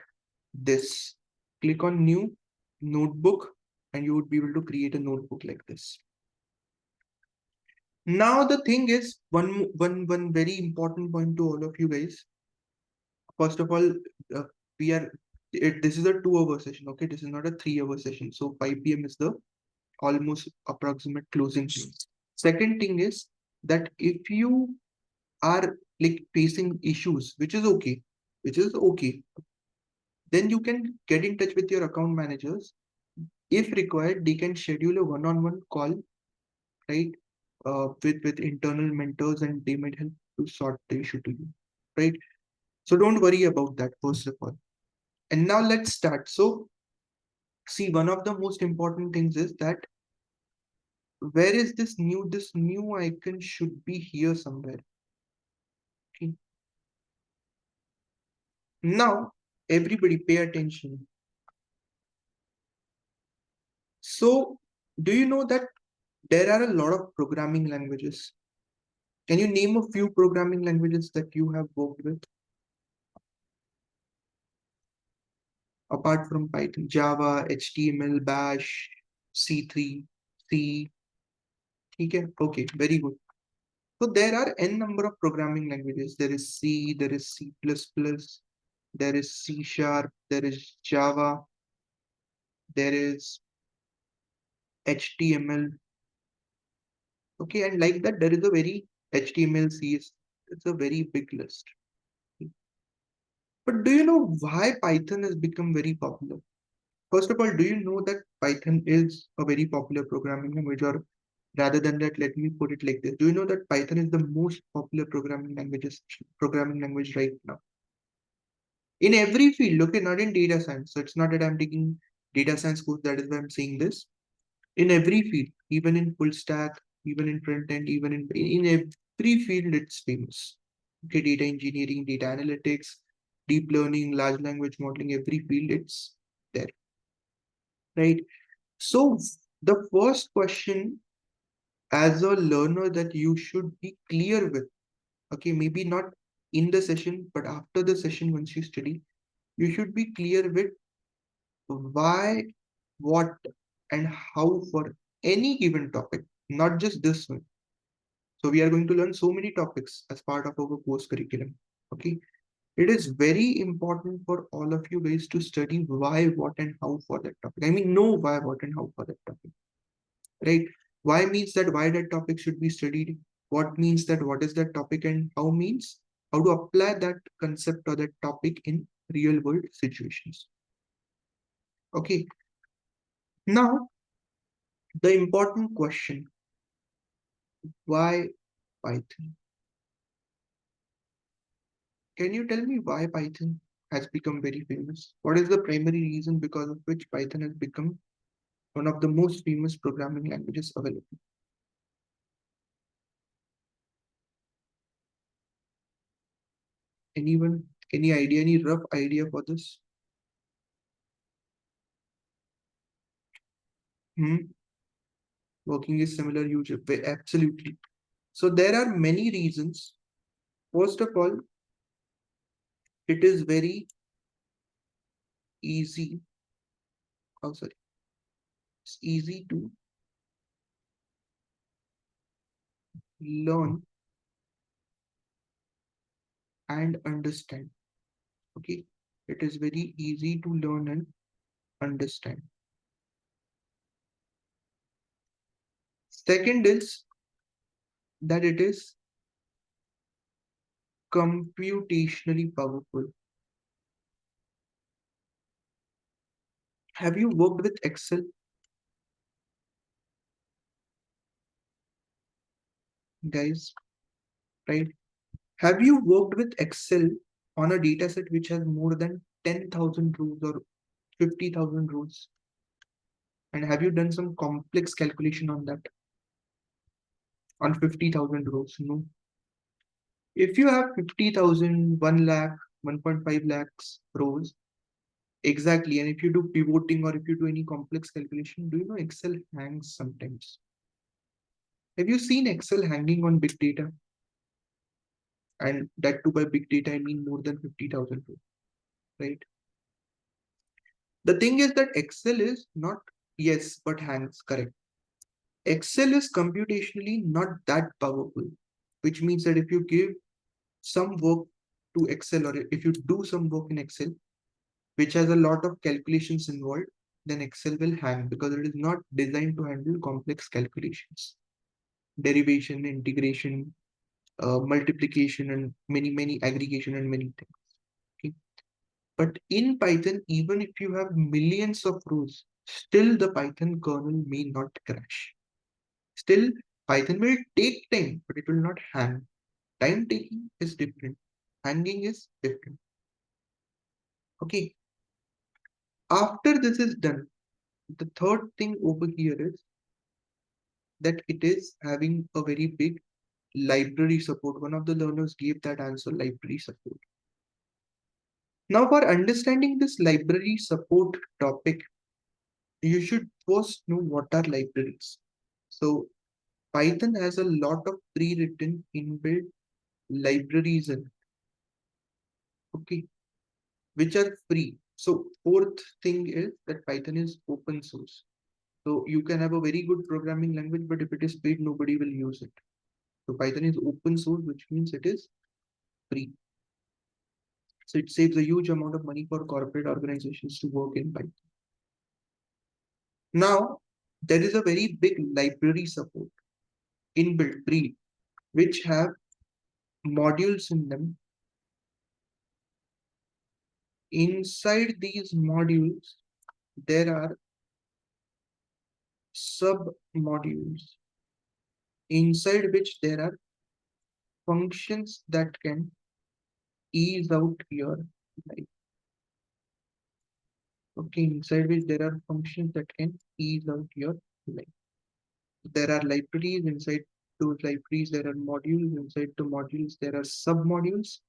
this. Click on new notebook and you would be able to create a notebook like this. Now the thing is one very important point to all of you guys. First of all, uh, we are this is a 2 hour session. Okay, this is not a 3 hour session. So 5 p.m. is the almost approximate closing time. Second thing is that if you are like facing issues, which is okay, then you can get in touch with your account managers. If required, they can schedule a one-on-one call, right? With internal mentors, and they might help to sort the issue to you, right? So don't worry about that, first of all. And now let's start. So see, one of the most important things is that where is this new? This new icon should be here somewhere. Okay. Now, everybody pay attention. So, do you know that there are a lot of programming languages? Can you name a few programming languages that you have worked with apart from Python? Java, HTML, Bash, C3, C. Okay, okay, very good. So there are n number of programming languages. There is C, there is C++, there is C Sharp, there is Java, there is HTML. Okay, and like that, there is a very HTML, CS. It's a very big list. But do you know why Python has become very popular? First of all, do you know that Python is a very popular programming language? Or rather than that, let me put it like this. Do you know that Python is the most popular programming language right now? In every field, okay, not in data science. So it's not that I'm taking data science course, that is why I'm saying this. In every field, even in full stack, even in front end, even in every field, it's famous. Okay, data engineering, data analytics, deep learning, large language modeling, every field, it's there, right? So the first question as a learner that you should be clear with, okay, maybe not in the session, but after the session, once you study, you should be clear with why, what, and how for any given topic, not just this one. So we are going to learn so many topics as part of our course curriculum. Okay. It is very important for all of you guys to study why, what, and how for that topic. I mean, know why, what, and how for that topic. Right? Why means that why that topic should be studied. What means that what is that topic, and how means how to apply that concept or that topic in real world situations. Okay. Now, the important question, why Python? Can you tell me why Python has become very famous? What is the primary reason because of which Python has become one of the most famous programming languages available? Anyone? Any idea? Any rough idea for this? Hmm? Working is similar, absolutely. So there are many reasons. First of all, it is very easy. Oh, sorry. It's easy to learn and understand. Okay. It is very easy to learn and understand. Second is that it is computationally powerful. Have you worked with Excel, guys? Right? Have you worked with Excel on a data set which has more than 10,000 rows or 50,000 rows? And have you done some complex calculation on that, on 50,000 rows? No. If you have 50,000, 1 lakh, 1.5 lakhs rows, exactly, and if you do pivoting or if you do any complex calculation, do you know Excel hangs sometimes? Have you seen Excel hanging on big data? And that too by big data, I mean more than 50,000 rows, right? The thing is that Excel is not yes, but hangs, correct. Excel is computationally not that powerful, which means that if you give some work to Excel or if you do some work in Excel, which has a lot of calculations involved, then Excel will hang because it is not designed to handle complex calculations, derivation, integration, multiplication, and many aggregation and many things. Okay? But in Python, even if you have millions of rows, still the Python kernel may not crash. Still, Python will take time, but it will not hang. Time taking is different. Hanging is different. Okay. After this is done, the third thing over here is that it is having a very big library support. One of the learners gave that answer, library support. Now, for understanding this library support topic, you should first know what are libraries. So, Python has a lot of pre-written inbuilt libraries in it, okay, which are free. So, fourth thing is that Python is open source. So, you can have a very good programming language, but if it is paid, nobody will use it. So, Python is open source, which means it is free. So it saves a huge amount of money for corporate organizations to work in Python. Now, there is a very big library support inbuilt pre, which have modules in them. Inside these modules, there are sub modules inside which there are functions that can ease out your life. Okay, inside which there are functions that can ease out your life. There are libraries inside those libraries, there are modules inside the modules, there are sub-modules,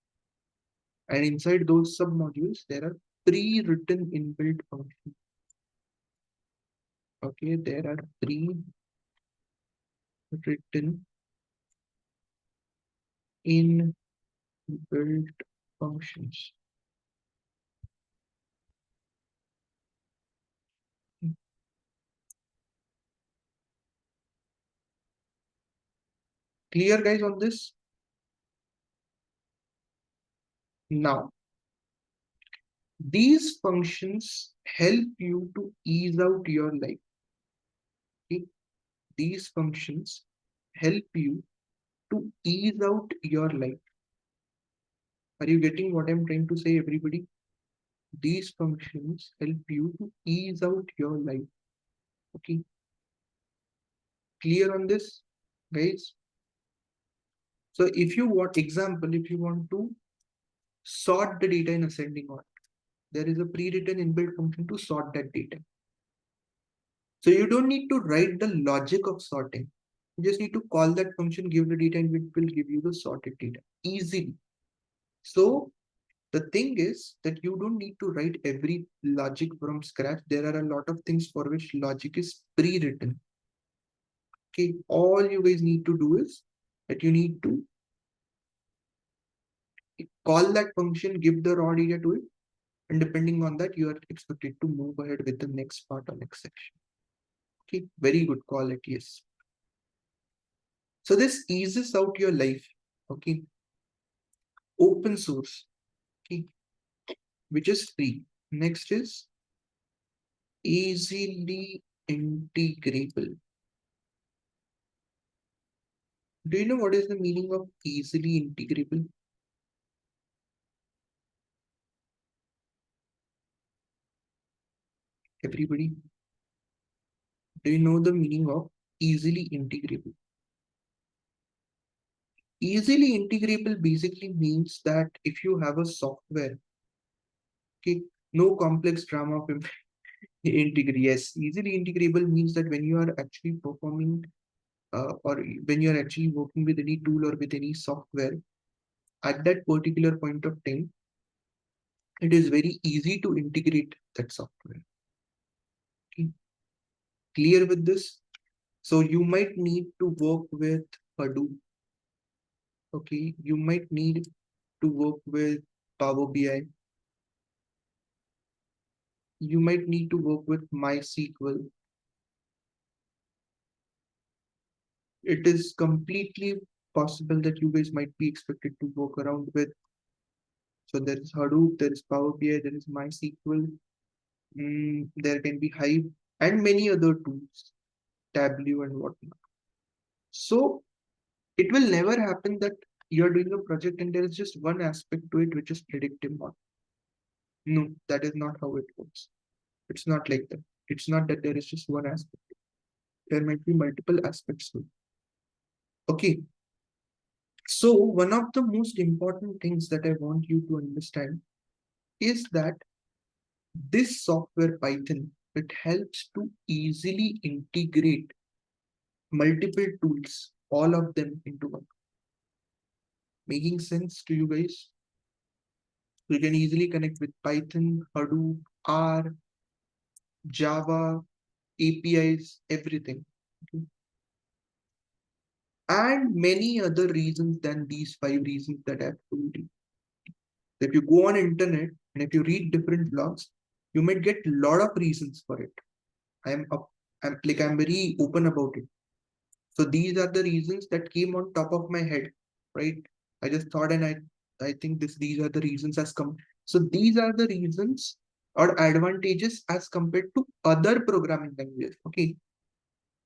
and inside those sub-modules, there are pre-written inbuilt functions. Okay, there are pre-written inbuilt functions. Clear, guys, on this? Now, these functions help you to ease out your life. Okay? These functions help you to ease out your life. Are you getting what I'm trying to say, everybody? These functions help you to ease out your life. Okay, clear on this, guys? So if you want example, if you want to sort the data in ascending order, there is a pre-written inbuilt function to sort that data. So you don't need to write the logic of sorting. You just need to call that function, give the data, and it will give you the sorted data easily. So the thing is that you don't need to write every logic from scratch. There are a lot of things for which logic is pre-written. Okay, all you guys need to do is that you need to call that function, give the raw data to it, and depending on that, you are expected to move ahead with the next part or next section. Okay, very good call it, yes. So this eases out your life. Okay, open source, okay, which is free. Next is easily integrable. Do you know what is the meaning of easily integrable? Everybody, do you know the meaning of easily integrable? Easily integrable basically means that if you have a software, okay, no complex drama of integrate. Yes, easily integrable means that when you are actually performing or when you are actually working with any tool or with any software, at that particular point of time, it is very easy to integrate that software. Okay, clear with this? So you might need to work with Hadoop. Okay, you might need to work with Power BI. You might need to work with MySQL. It is completely possible that you guys might be expected to work around with. So there is Hadoop, there is Power BI, there is MySQL, there can be Hive and many other tools, Tableau and whatnot. So it will never happen that you're doing a project and there is just one aspect to it which is predictive model. No, that is not how it works. It's not like that. It's not that there is just one aspect. There might be multiple aspects to it. Okay. So one of the most important things that I want you to understand is that this software Python, it helps to easily integrate multiple tools, all of them into one. Making sense to you guys? You can easily connect with Python, Hadoop, R, Java, APIs, everything. Okay? And many other reasons than these 5 reasons that I've told you. If you go on internet and if you read different blogs, you might get a lot of reasons for it. I'm up, I'm very open about it. So these are the reasons that came on top of my head, right? I just thought and I think these are the reasons as come. So these are the reasons or advantages as compared to other programming languages. Okay.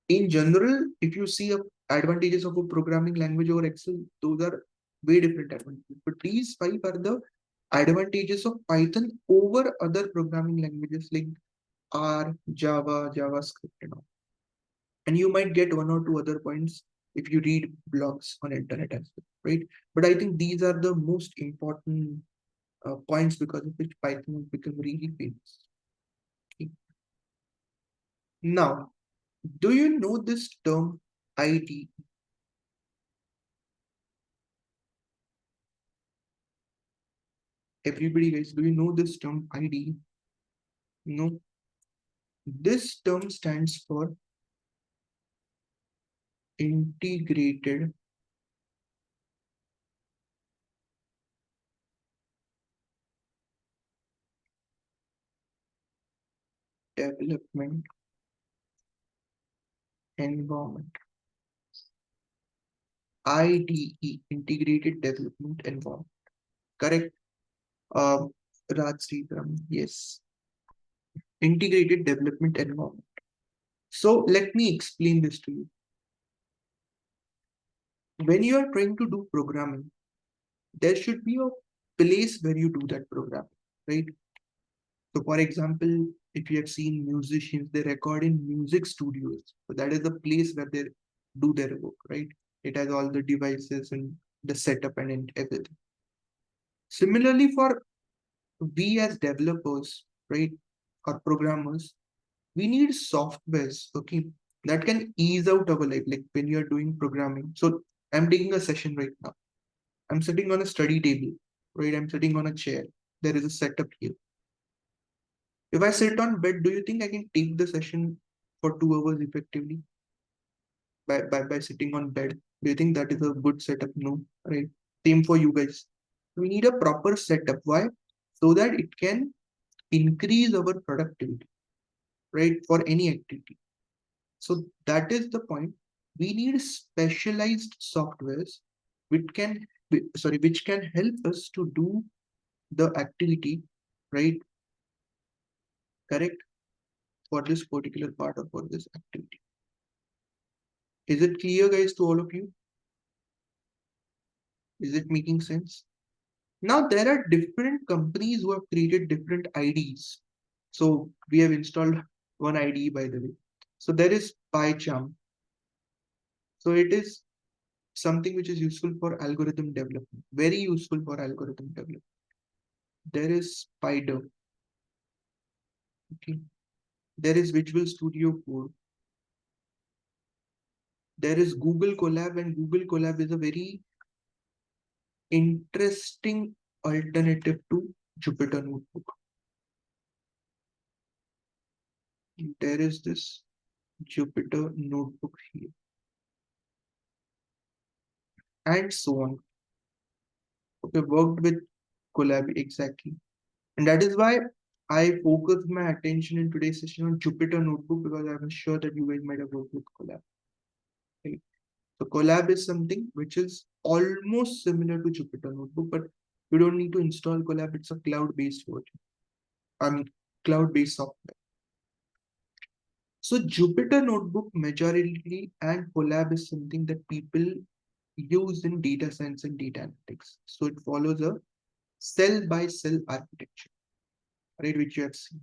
In general, if you see advantages of a programming language over Excel, those are way different advantages. But these 5 are the advantages of Python over other programming languages like R, Java, JavaScript, and all. And you might get one or two other points if you read blogs on internet as well, right? But I think these are the most important points because of which Python has become really famous. Okay. Now, do you know this term IDE? Everybody, guys, do you know this term IDE? No. This term stands for Integrated Development Environment. IDE, Integrated Development Environment. Correct? Raj Sridharan, yes. Integrated Development Environment. So let me explain this to you. When you are trying to do programming, there should be a place where you do that programming, right? So for example, if you have seen musicians, they record in music studios. So that is the place where they do their work, right? It has all the devices and the setup and everything. Similarly, for we as developers, right, or programmers, we need softwares, okay, that can ease out our life, like when you're doing programming. So I'm taking a session right now. I'm sitting on a study table, right? I'm sitting on a chair. There is a setup here. If I sit on bed, do you think I can take the session for 2 hours effectively by sitting on bed? Do you think that is a good setup? No, right? Same for you guys. We need a proper setup. Why? So that it can increase our productivity, right? For any activity. So that is the point. We need specialized softwares which can which can help us to do the activity, right? Correct, for this particular part or for this activity. Is it clear, guys, to all of you? Is it making sense? Now there are different companies who have created different IDs. So we have installed one IDE by the way. So there is PyCharm. So it is something which is useful for algorithm development, very useful for algorithm development. There is Spider. Okay. There is Visual Studio Code. There is Google Colab, and Google Colab is a very interesting alternative to Jupyter Notebook. There is this Jupyter Notebook here, and so on. Okay, worked with Colab exactly. And that is why I focused my attention in today's session on Jupyter Notebook because I was sure that you guys might have worked with Colab. Right? So Colab is something which is almost similar to Jupyter Notebook, but you don't need to install Colab. It's a cloud-based version. I mean, cloud-based software. So Jupyter Notebook majority and Colab is something that people use in data science and data analytics. So it follows a cell by cell architecture, right, which you have seen.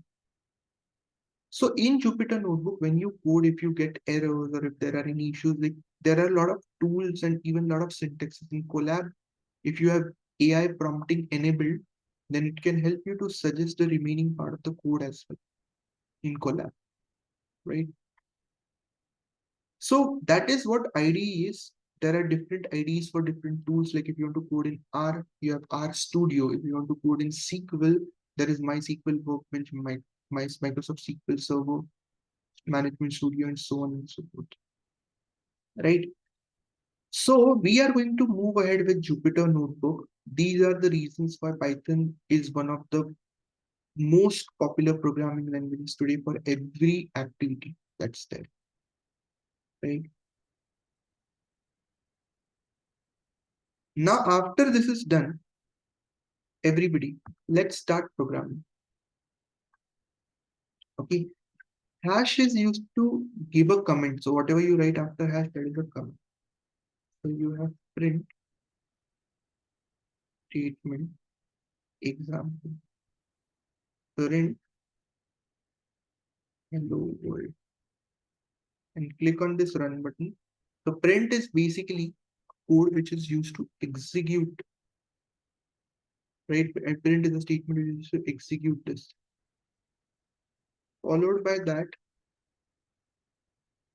So in Jupyter Notebook, when you code, if you get errors or if there are any issues, like there are a lot of tools and even a lot of syntaxes in Colab. If you have AI prompting enabled, then it can help you to suggest the remaining part of the code as well in Colab, right? So that is what IDE is. There are different IDEs for different tools. Like if you want to code in R, you have R Studio. If you want to code in SQL, there is MySQL Workbench, Microsoft SQL Server, Management Studio, and so on and so forth. Right? So we are going to move ahead with Jupyter Notebook. These are the reasons why Python is one of the most popular programming languages today for every activity that's there. Right? Now, after this is done, everybody, let's start programming. Okay. Hash is used to give a comment. So whatever you write after hash, that is a comment. So you have print statement example. Print hello world and click on this run button. So print is basically code which is used to execute, right? And print is a statement which is used to execute this. Followed by that,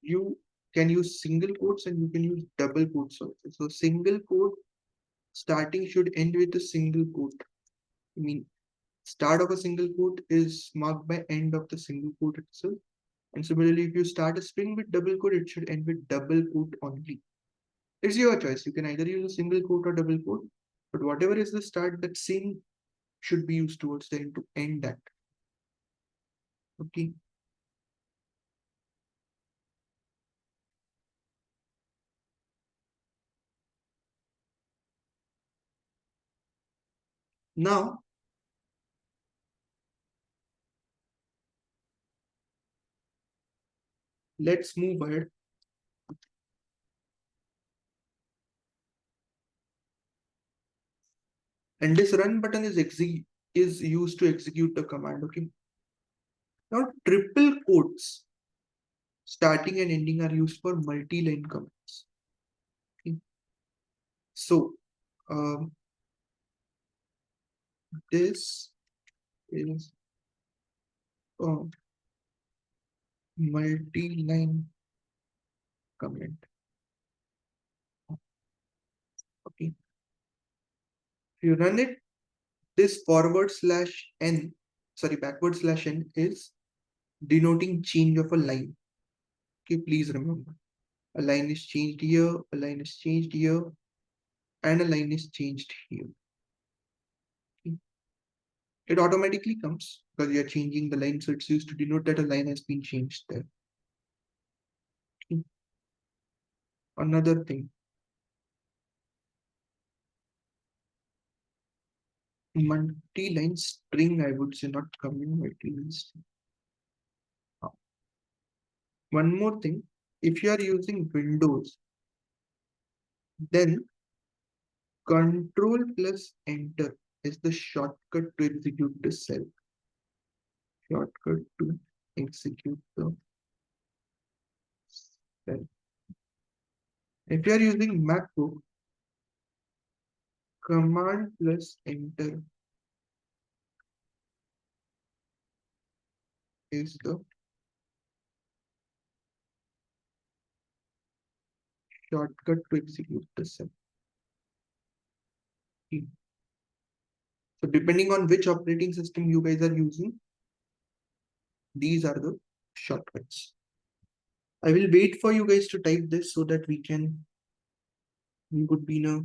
you can use single quotes and you can use double quotes also. So single quote starting should end with a single quote. I mean, start of a single quote is marked by end of the single quote itself. And similarly, if you start a string with double quote, it should end with double quote only. It's your choice. You can either use a single quote or double quote, but whatever is the start, that same should be used towards the end to end that. Okay. Now, let's move ahead. And this run button is used to execute the command. Okay. Now, triple quotes starting and ending are used for multi-line commands. Okay. So, um, this is a multi-line command. Okay. If you run it, this backward slash n is denoting change of a line. Okay, please remember. A line is changed here, a line is changed here, and a line is changed here. Okay. It automatically comes because you are changing the line, so it's used to denote that a line has been changed there. Okay. Another thing, multi-line string, I would say, not coming multi-line string. One more thing, if you are using Windows, then Control plus enter is the shortcut to execute the cell. Shortcut to execute the cell. If you are using MacBook, command plus enter is the shortcut to execute the cell. So depending on which operating system you guys are using, these are the shortcuts. I will wait for you guys to type this so that we could be in a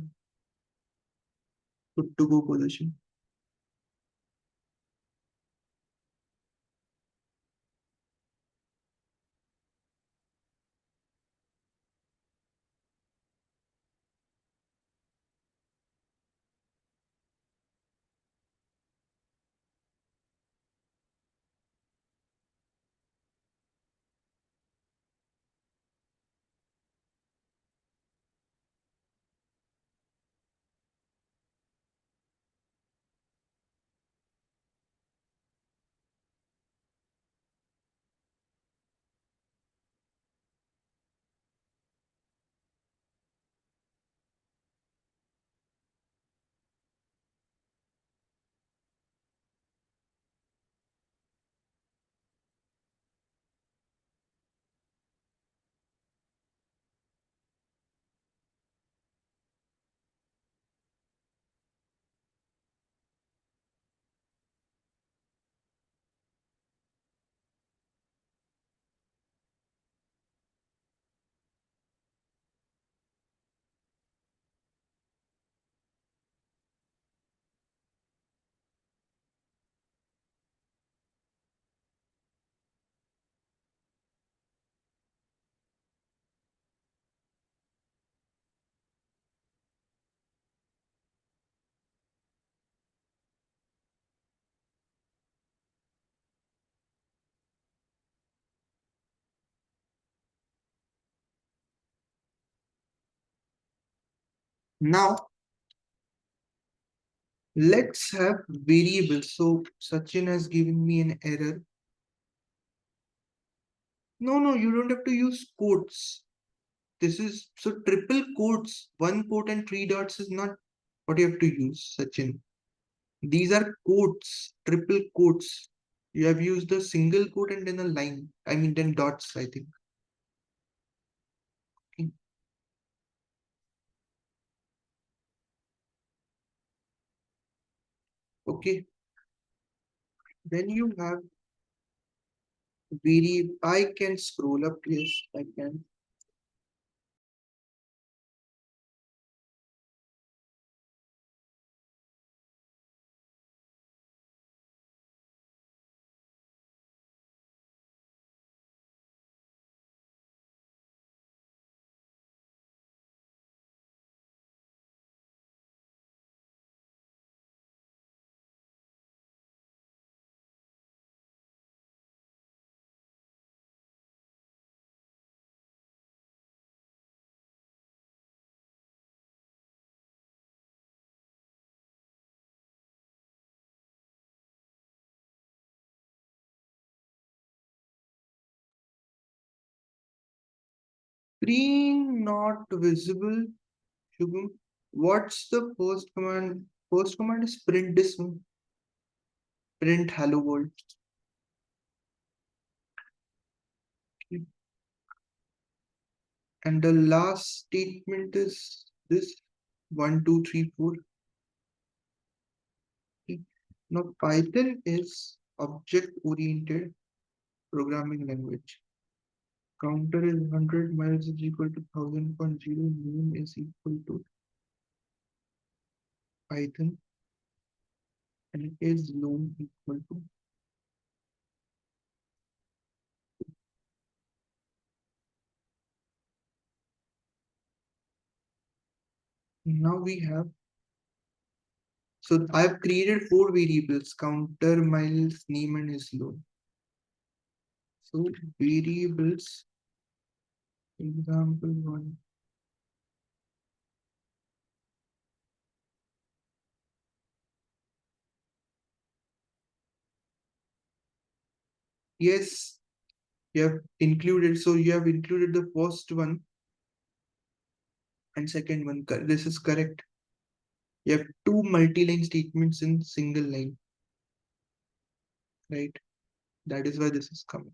good to go position. Now let's have variables. So Sachin has given me an error. No, you don't have to use quotes. This is so triple quotes. One quote and three dots is not what you have to use, Sachin. These are quotes, triple quotes. You have used a single quote and then a line. I mean, then dots, I think. Okay. Okay. Then you have I can scroll up. Yes, I can. Screen not visible. Shubham. What's the first command? First command is print this one. Print hello world. Okay. And the last statement is this 1, 2, 3, 4. Okay. Now Python is object-oriented programming language. Counter is 100, miles is equal to 1000.0, name is equal to Python, and is loan equal to. Now we have, so I've created 4 variables: counter, miles, name, and is loan. So variables, example 1. Yes, you have included. So you have included the first one and second one. This is correct. You have two multi-line statements in single line, right? That is why this is coming.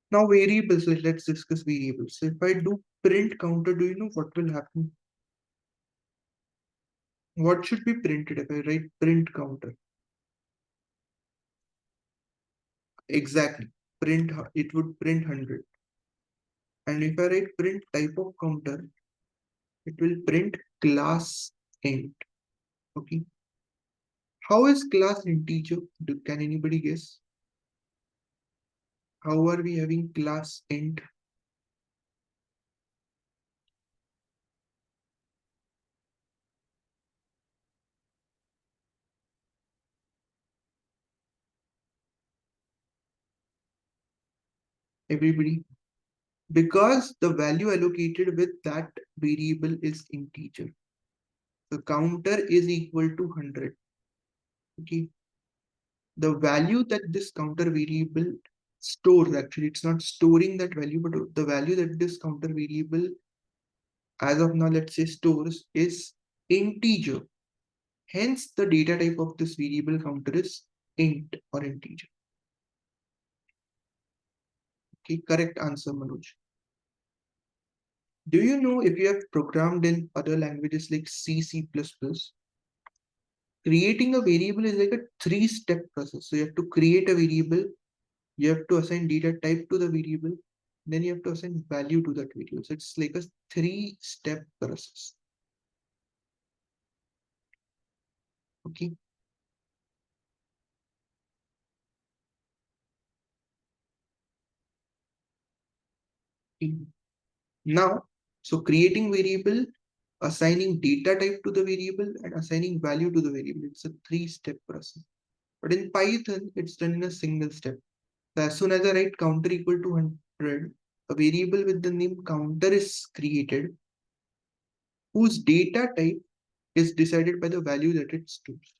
Now variables, let's discuss variables. So if I do print counter, do you know what will happen? What should be printed if I write print counter? Exactly. It would print 100. And if I write print type of counter, it will print class int. Okay. How is class integer? Can anybody guess? How are we having class int? Everybody? Because the value allocated with that variable is integer. The counter is equal to 100. Okay. The value that this counter variable stores, actually, it's not storing that value, but the value that this counter variable, as of now, let's say stores, is integer. Hence, the data type of this variable counter is int or integer. Okay, correct answer, Manoj. Do you know if you have programmed in other languages like C, C++, creating a variable is like a three-step process. So you have to create a variable, you have to assign data type to the variable, then you have to assign value to that variable. So it's like a three-step process. Okay. Now, so creating variable, assigning data type to the variable, and assigning value to the variable. It's a three-step process. But in Python, it's done in a single step. So as soon as I write counter equal to 100, a variable with the name counter is created, whose data type is decided by the value that it stores.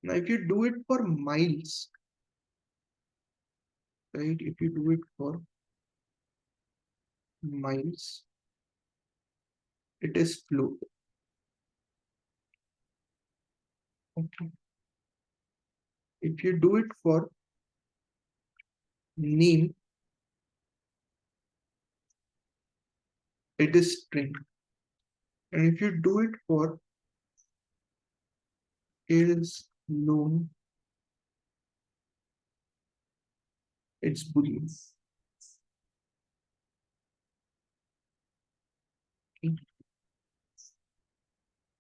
Now, if you do it for miles, right? If you do it for miles, it is float. Okay. If you do it for name, it is string. And if you do it for is known, it's boolean. Okay.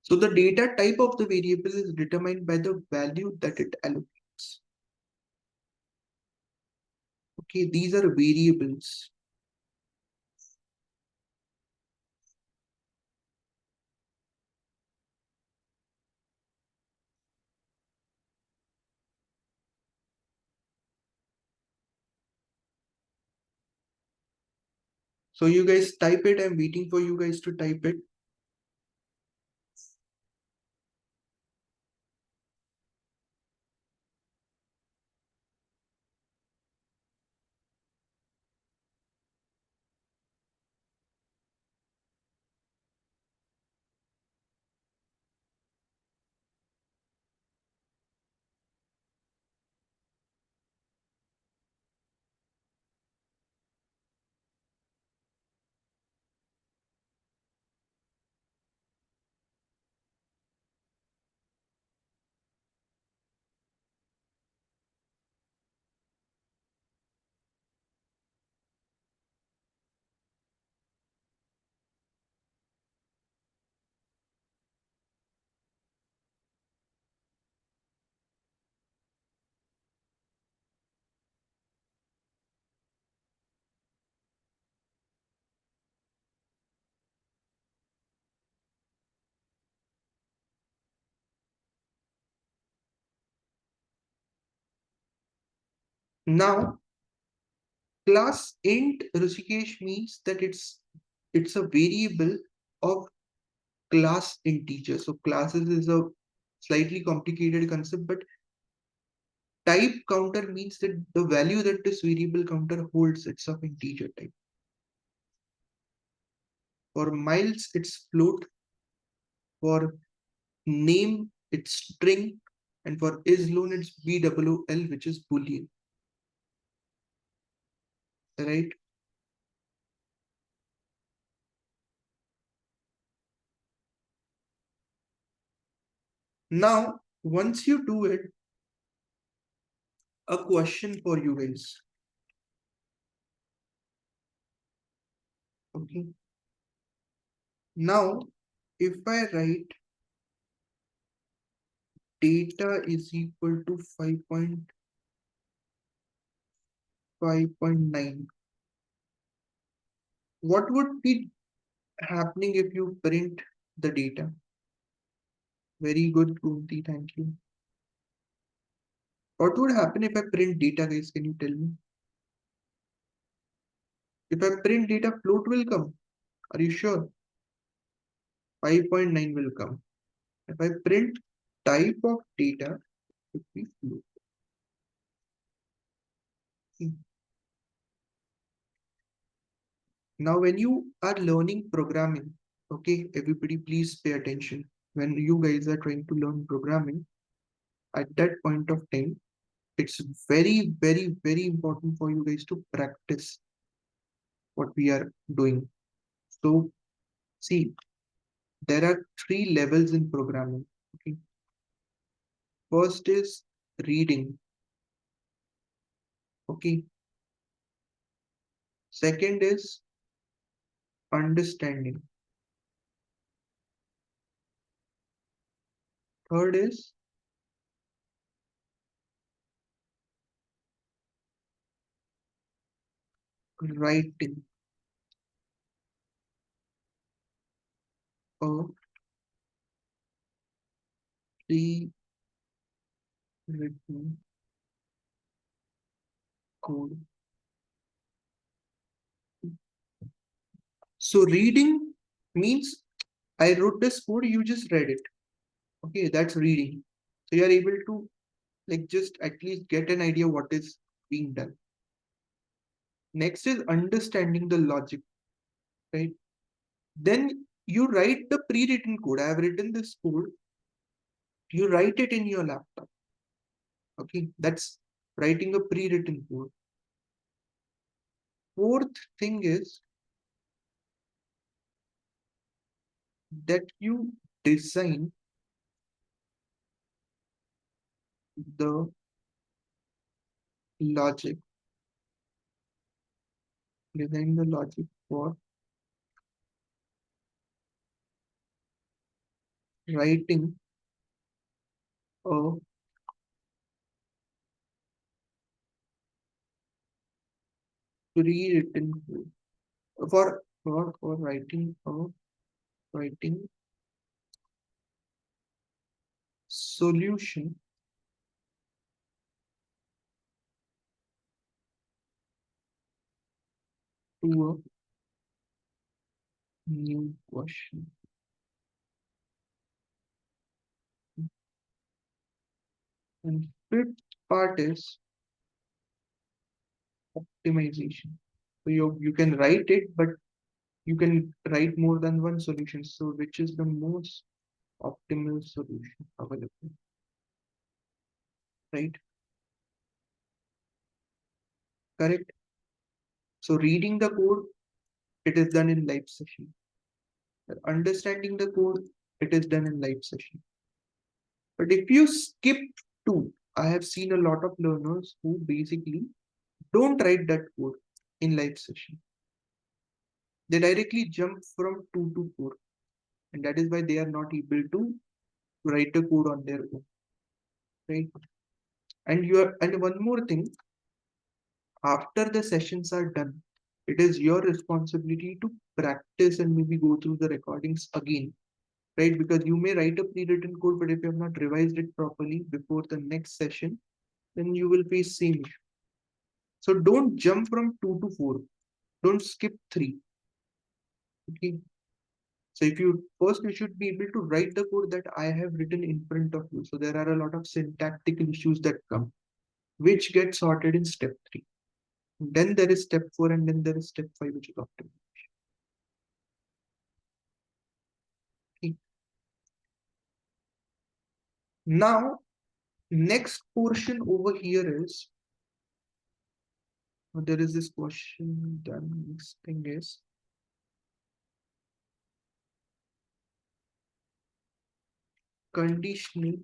So the data type of the variable is determined by the value that it allocates. Okay, these are variables. So you guys type it. I'm waiting for you guys to type it. Now, class int Rishikesh means that it's a variable of class integer. So classes is a slightly complicated concept, but Type counter means that the value that this variable counter holds, it's of integer type. For miles, it's float. For name, it's string. And for is loan, it's BOOL, which is Boolean. Right? Now, once you do it, a question for you guys. Okay. Now, if I write data is equal to 5.5.9, what would be happening if you print the data? Very good, Kunti, thank you. What would happen if I print data, guys? Can you tell me? If I print data, float will come. Are you sure? 5.9 will come. If I print type of data, it will be float. Now, when you are learning programming, okay, everybody please pay attention. When you guys are trying to learn programming, at that point of time, it's very, very, very important for you guys to practice what we are doing. So, see, there are three levels in programming. Okay. First is reading. Okay. Second is understanding. Third is writing a pre-written code. So reading means I wrote this code, you just read it. Okay, that's reading. So you are able to like just at least get an idea what is being done. Next is understanding the logic, right? Then you write the pre-written code. I have written this code. You write it in your laptop. Okay, that's writing a pre-written code. Fourth thing is that you design the logic. Design the logic for writing a pre-written code. For writing solution to a new question. And fifth part is optimization. So you can write it, but you can write more than one solution. So which is the most optimal solution available, right? Correct. So reading the code, it is done in live session. Understanding the code, it is done in live session. But if you skip two, I have seen a lot of learners who basically don't write that code in live session. They directly jump from 2 to 4, and that is why they are not able to write a code on their own, right? And one more thing, after the sessions are done, it is your responsibility to practice and maybe go through the recordings again, right? Because you may write a pre-written code, but if you have not revised it properly before the next session, then you will face same issue. So don't jump from 2 to 4. Don't skip 3. Okay. So if you first, you should be able to write the code that I have written in front of you. So there are a lot of syntactical issues that come. which gets sorted in step 3. Then there is step 4, and then there is step 5, which is optimization. Okay. Now, next portion over here is, there is this question. Then next thing is conditional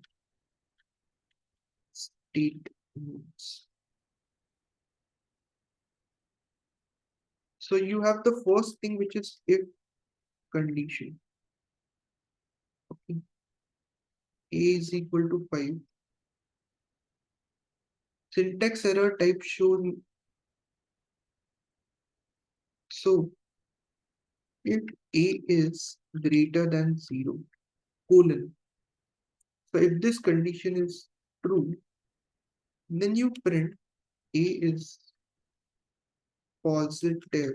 statements. So you have the first thing, which is if condition. Okay. A is equal to 5. Syntax error type shown. So if A is greater than 0, colon. So if this condition is true, then you print A is positive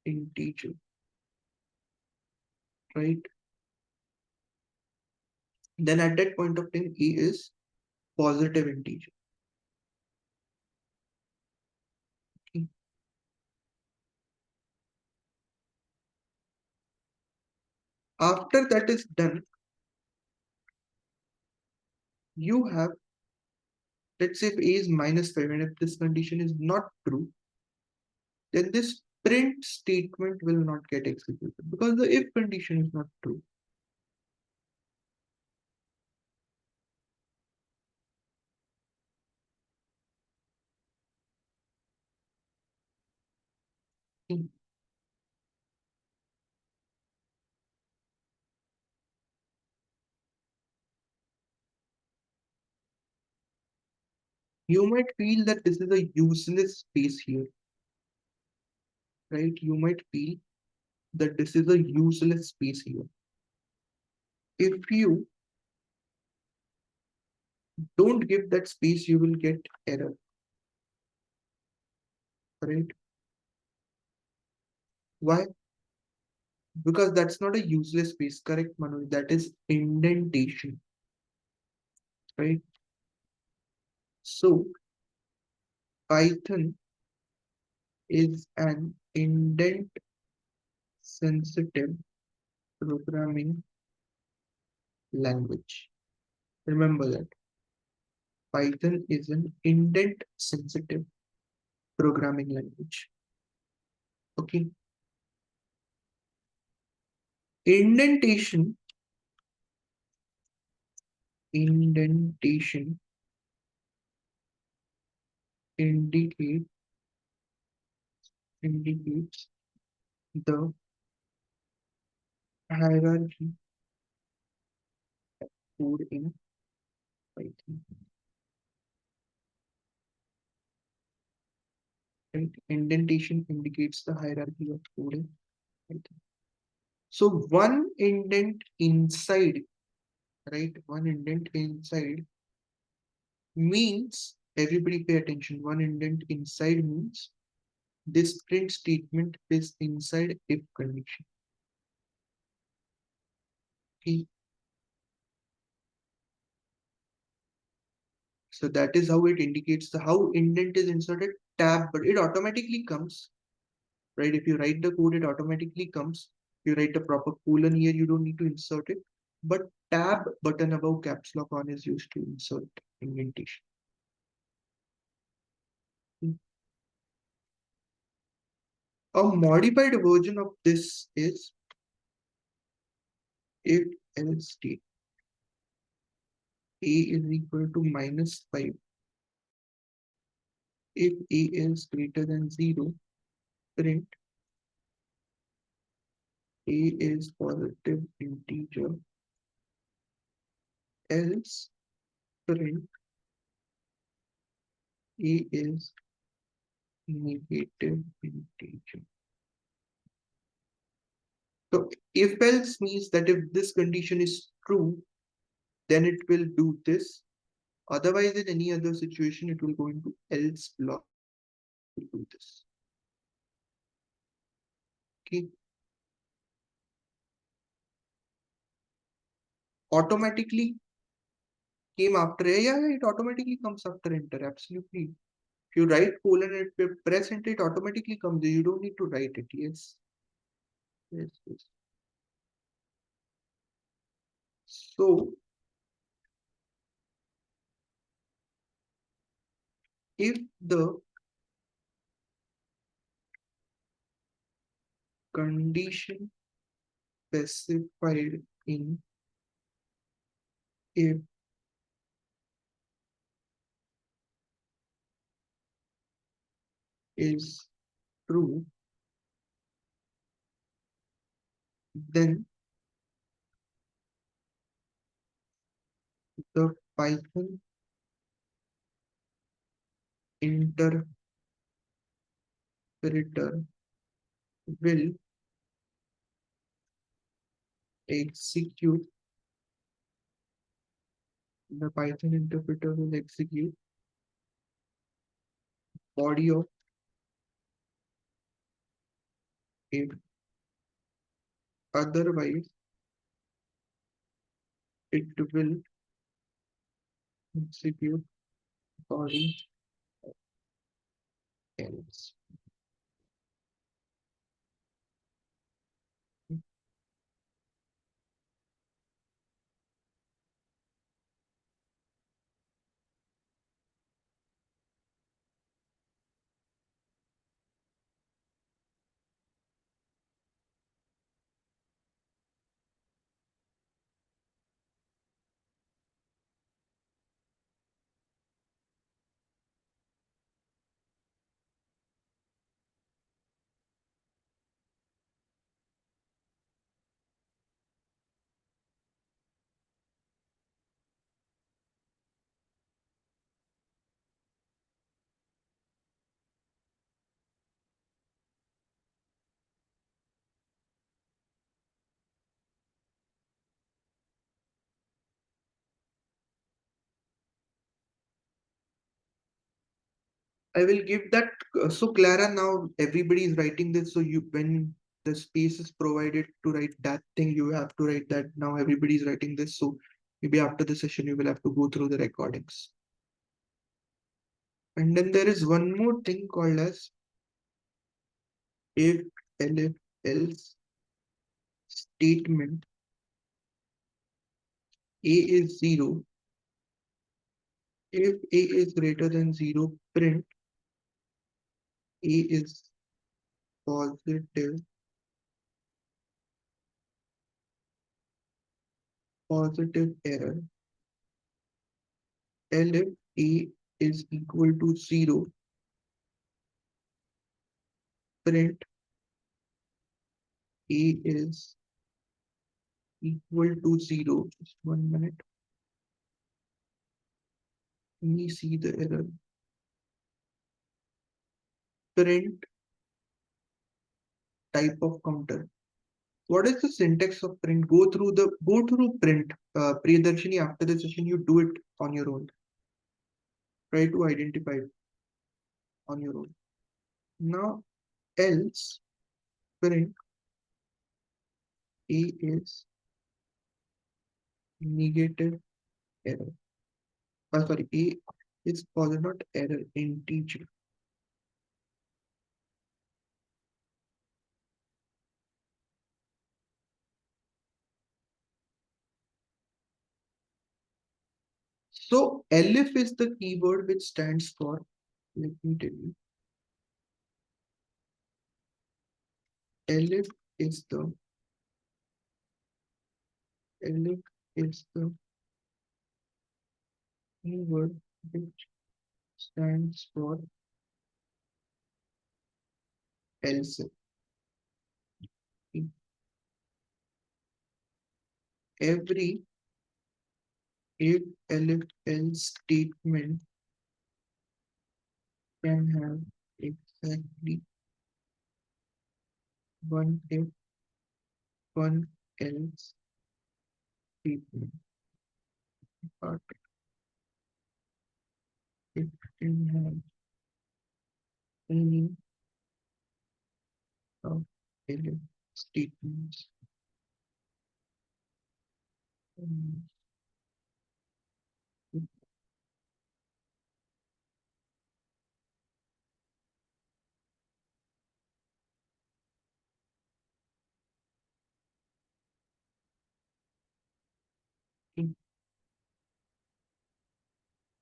integer, right? Then at that point of time, A is positive integer. Okay. After that is done, you have, let's say if A is -5, and if this condition is not true, then this print statement will not get executed because the if condition is not true. Okay. You might feel that this is a useless space here, right? You might feel that this is a useless space here. If you don't give that space, you will get error, right? Why? Because that's not a useless space, correct, Manu? That is indentation, right? So Python is an indent sensitive programming language. Remember that. Python is an indent sensitive programming language. Okay. Indentation indentation indicate indicates the hierarchy code in Python. Right? Indentation indicates the hierarchy of code in Python. So one indent inside, right? One indent inside means, everybody pay attention. One indent inside means this print statement is inside if condition. Okay. So that is how it indicates the how indent is inserted. Tab, but it automatically comes, right? If you write the code, it automatically comes. If you write a proper colon here, you don't need to insert it. But tab button above caps lock on is used to insert indentation. A modified version of this is if else state A is equal to -5. If A is greater than 0, print A is positive integer, else print A is negative integer. So if else means that if this condition is true, then it will do this. Otherwise, in any other situation, it will go into else block to do this. Okay. Automatically, came after. Yeah, yeah, it automatically comes after enter. Absolutely. If you write colon and press enter, it automatically comes. You don't need to write it. Yes. Yes, yes. So if the condition specified in if is true, then the Python interpreter will execute the Python interpreter will execute body of if, otherwise it will execute body else. I will give that. So Clara, now everybody is writing this. So you, when the space is provided to write that thing, you have to write that. Now everybody is writing this. So maybe after the session, you will have to go through the recordings. And then there is one more thing called as if, elif, else statement. A is 0. If A is greater than 0, print A is positive, positive error. Elif A is equal to 0, print A is equal to 0. Just 1 minute. Let me see the error. Print type of counter. What is the syntax of print? Go through print. Priyadarshini, after the session, you do it on your own. Try to identify it on your own. Now, else print A is negative error. Sorry, A is positive, not error, integer. So elif is the keyword which stands for, let me tell you, elif is the elif is the keyword which stands for else. Every if elif else statement can have exactly one if one else statement, but it can have any of elif statements.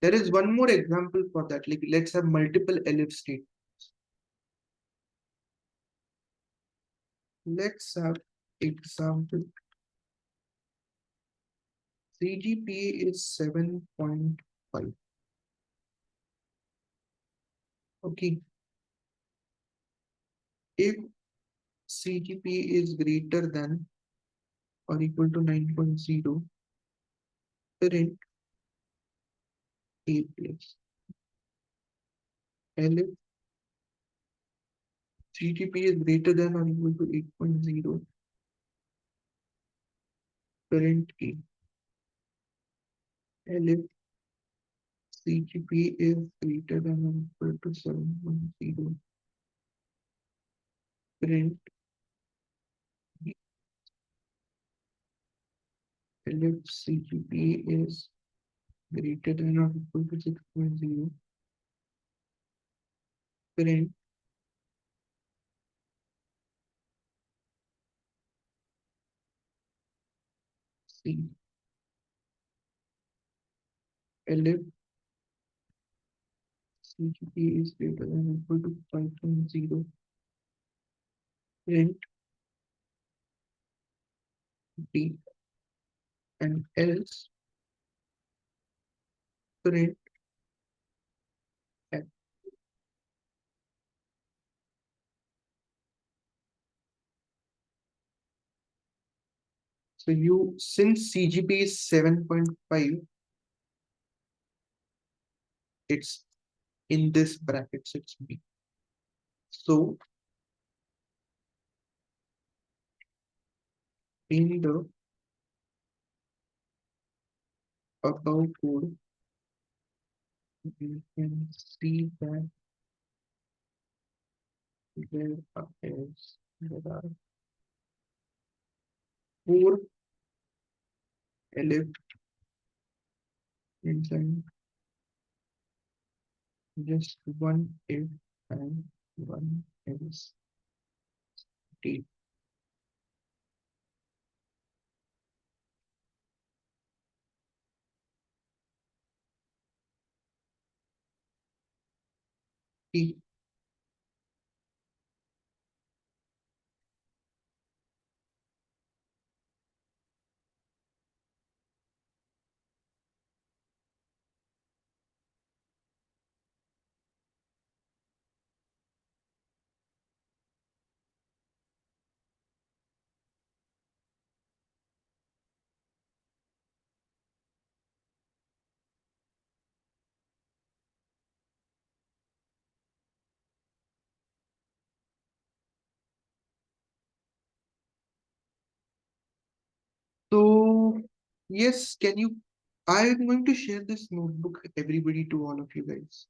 There is one more example for that. Like let's have multiple elif state. Let's have example. CGPA is 7.5. Okay. If CGPA is greater than or equal to 9.0, then A plus. And if CGPA is greater than or equal to 8.0, current A. And if CGPA is greater than or equal to 7.0, current B. And if CGPA is greater than or equal to 6.0, current C. And if CGPA is greater than or equal to 5.0, current D. And else current F. So you, since CGPA is 7.5, it's in this bracket, so it's B. So in the above code, you can see that there are four elif inside, just one if and one else state. T. So yes, can you? I am going to share this notebook everybody to all of you guys.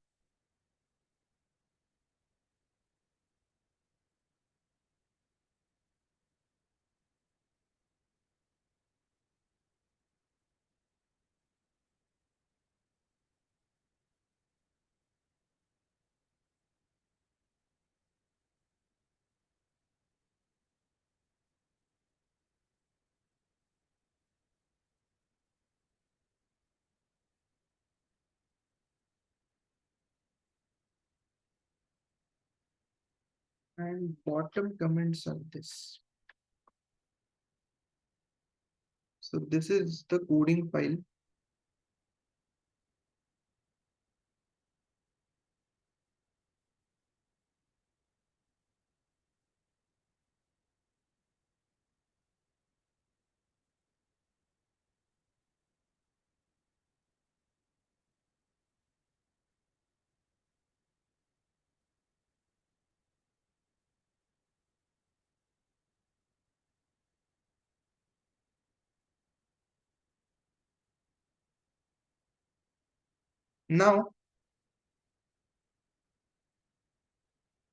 And bottom comments are this. So this is the coding file. Now,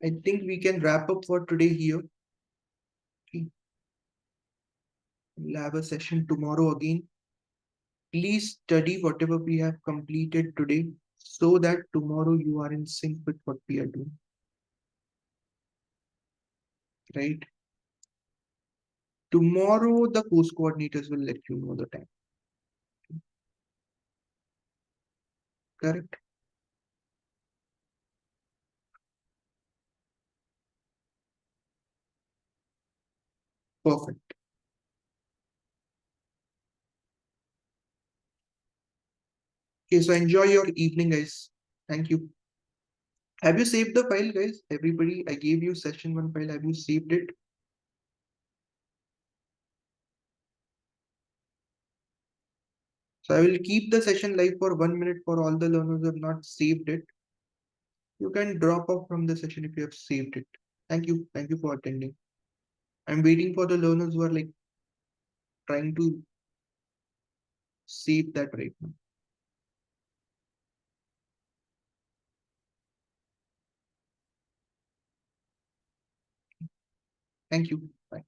I think we can wrap up for today here. Okay. We'll have a session tomorrow again. Please study whatever we have completed today so that tomorrow you are in sync with what we are doing. Right? Tomorrow, the course coordinators will let you know the time. Correct. Perfect. Okay, so enjoy your evening, guys. Thank you. Have you saved the file, guys? Everybody, I gave you session one file. Have you saved it? So I will keep the session live for 1 minute for all the learners who have not saved it. You can drop off from the session if you have saved it. Thank you. Thank you for attending. I'm waiting for the learners who are like trying to save that right now. Thank you. Bye.